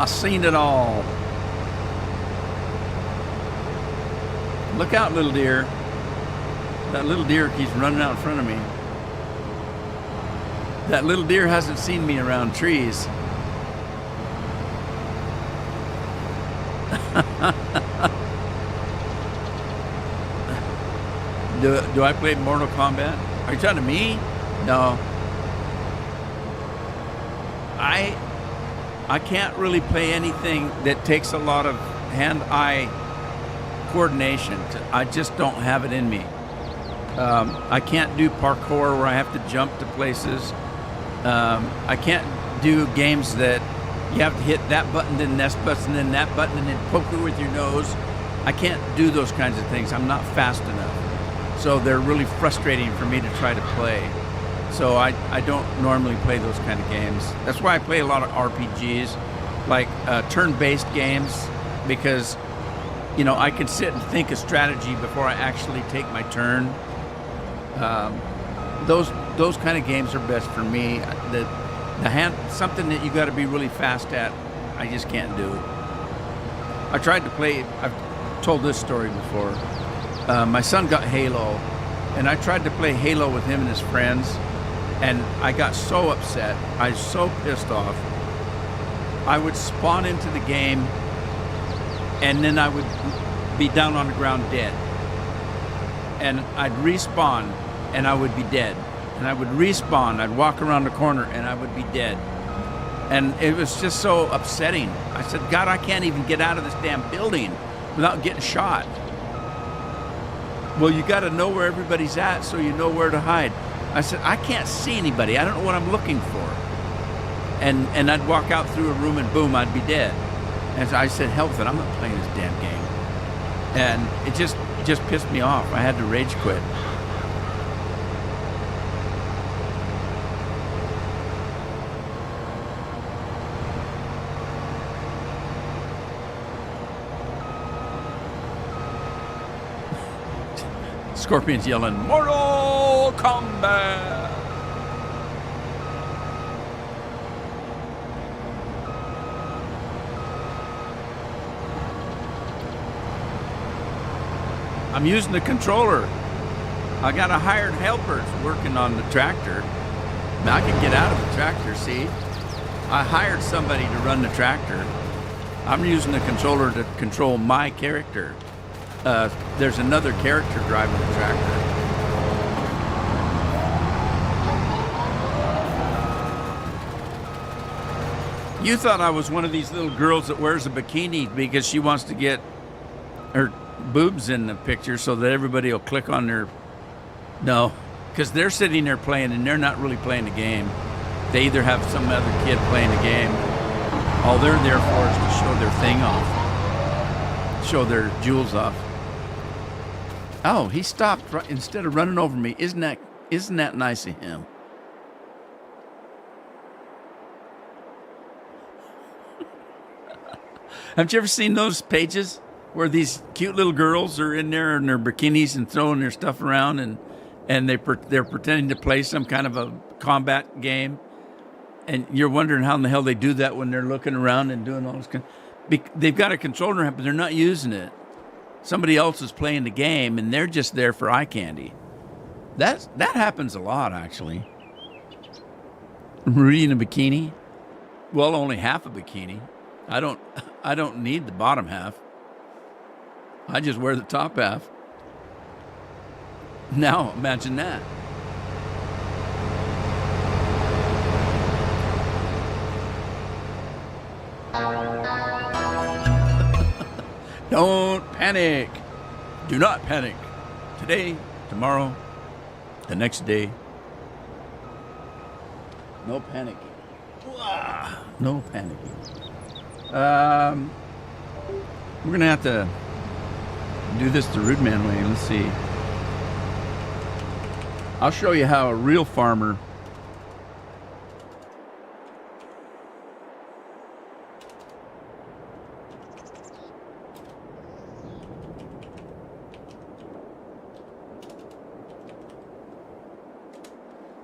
I've seen it all. Look out, little deer. That little deer keeps running out in front of me. That little deer hasn't seen me around trees. Do I play Mortal Kombat? Are you talking to me? No. I can't really play anything that takes a lot of hand-eye coordination. I just don't have it in me. I can't do parkour where I have to jump to places. I can't do games that you have to hit that button, then this button, then that button, and then poke it with your nose. I can't do those kinds of things. I'm not fast enough. So they're really frustrating for me to try to play. So I don't normally play those kind of games. That's why I play a lot of RPGs, like turn-based games, because, you know, I can sit and think of strategy before I actually take my turn. those kind of games are best for me. The hand something that you got to be really fast at, I just can't do. I tried to play. I've told this story before. My son got Halo, and I tried to play Halo with him and his friends, and I got so upset. I was so pissed off. I would spawn into the game, and then I would be down on the ground dead. And I'd respawn, and I would be dead. And I would respawn. I'd walk around the corner, and I would be dead. And it was just so upsetting. I said, God, I can't even get out of this damn building without getting shot. Well, you got to know where everybody's at so you know where to hide. I said, I can't see anybody. I don't know what I'm looking for. And I'd walk out through a room, and boom, I'd be dead. And so I said, hell with it, I'm not playing this damn game. And it just pissed me off. I had to rage quit. Scorpion's yelling, Mortal Kombat! I'm using the controller. I got a hired helper working on the tractor. Now I can get out of the tractor, see? I hired somebody to run the tractor. I'm using the controller to control my character. There's another character driving the tractor. You thought I was one of these little girls that wears a bikini because she wants to get her boobs in the picture so that everybody will click on their... No, because they're sitting there playing and they're not really playing the game. They either have some other kid playing the game. All they're there for is to show their thing off. Show their jewels off. Oh, he stopped instead of running over me. Isn't that nice of him? Haven't you ever seen those pages where these cute little girls are in there in their bikinis and throwing their stuff around and they're pretending to play some kind of a combat game? And you're wondering how in the hell they do that when they're looking around and doing all this. They've got a controller, but they're not using it. Somebody else is playing the game, and they're just there for eye candy. That happens a lot, actually. Rudy in a bikini? Well, only half a bikini. I don't need the bottom half. I just wear the top half. Now, imagine that. Don't panic. Do not panic. Today, tomorrow, the next day. No panicking. No panicking. We're going to have to do this the Rude Man way. Let's see. I'll show you how a real farmer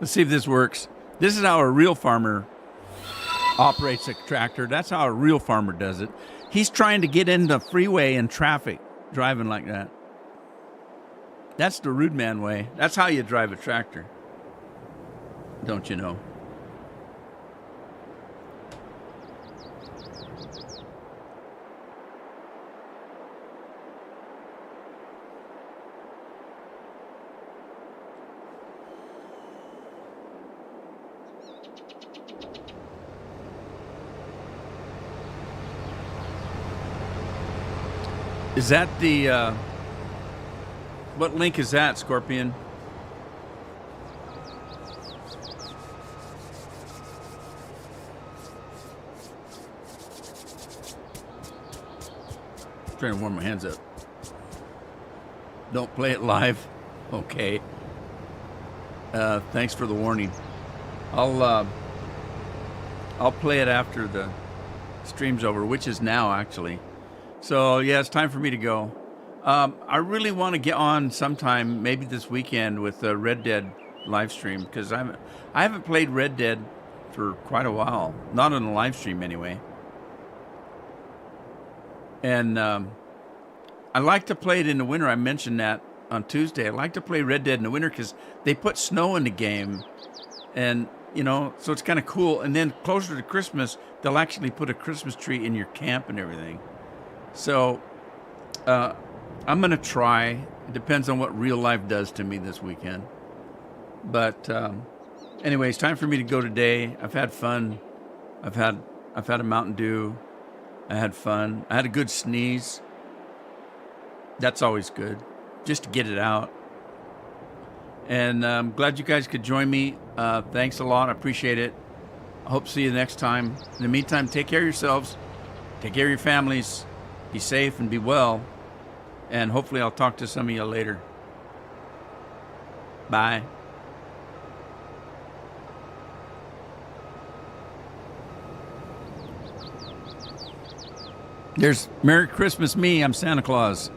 Let's see if this works. This is how a real farmer operates a tractor. That's how a real farmer does it. He's trying to get into freeway and traffic, driving like that. That's the Rude Man way. That's how you drive a tractor. Don't you know? Is that the, what link is that, Scorpion? I'm trying to warm my hands up. Don't play it live? Okay. Thanks for the warning. I'll play it after the stream's over, which is now, actually. So, yeah, it's time for me to go. I really want to get on sometime, maybe this weekend, with Red Dead live stream because I haven't played Red Dead for quite a while, not on a live stream anyway. And I like to play it in the winter. I mentioned that on Tuesday. I like to play Red Dead in the winter because they put snow in the game, and so it's kind of cool. And then closer to Christmas, they'll actually put a Christmas tree in your camp and everything. So I'm going to try. It depends on what real life does to me this weekend. But anyway, it's time for me to go today. I've had fun. I've had a Mountain Dew. I had fun. I had a good sneeze. That's always good, just to get it out. And I'm glad you guys could join me. Thanks a lot. I appreciate it. I hope to see you next time. In the meantime, take care of yourselves. Take care of your families. Be safe and be well. And hopefully I'll talk to some of you later. Bye. There's Merry Christmas me. I'm Santa Claus.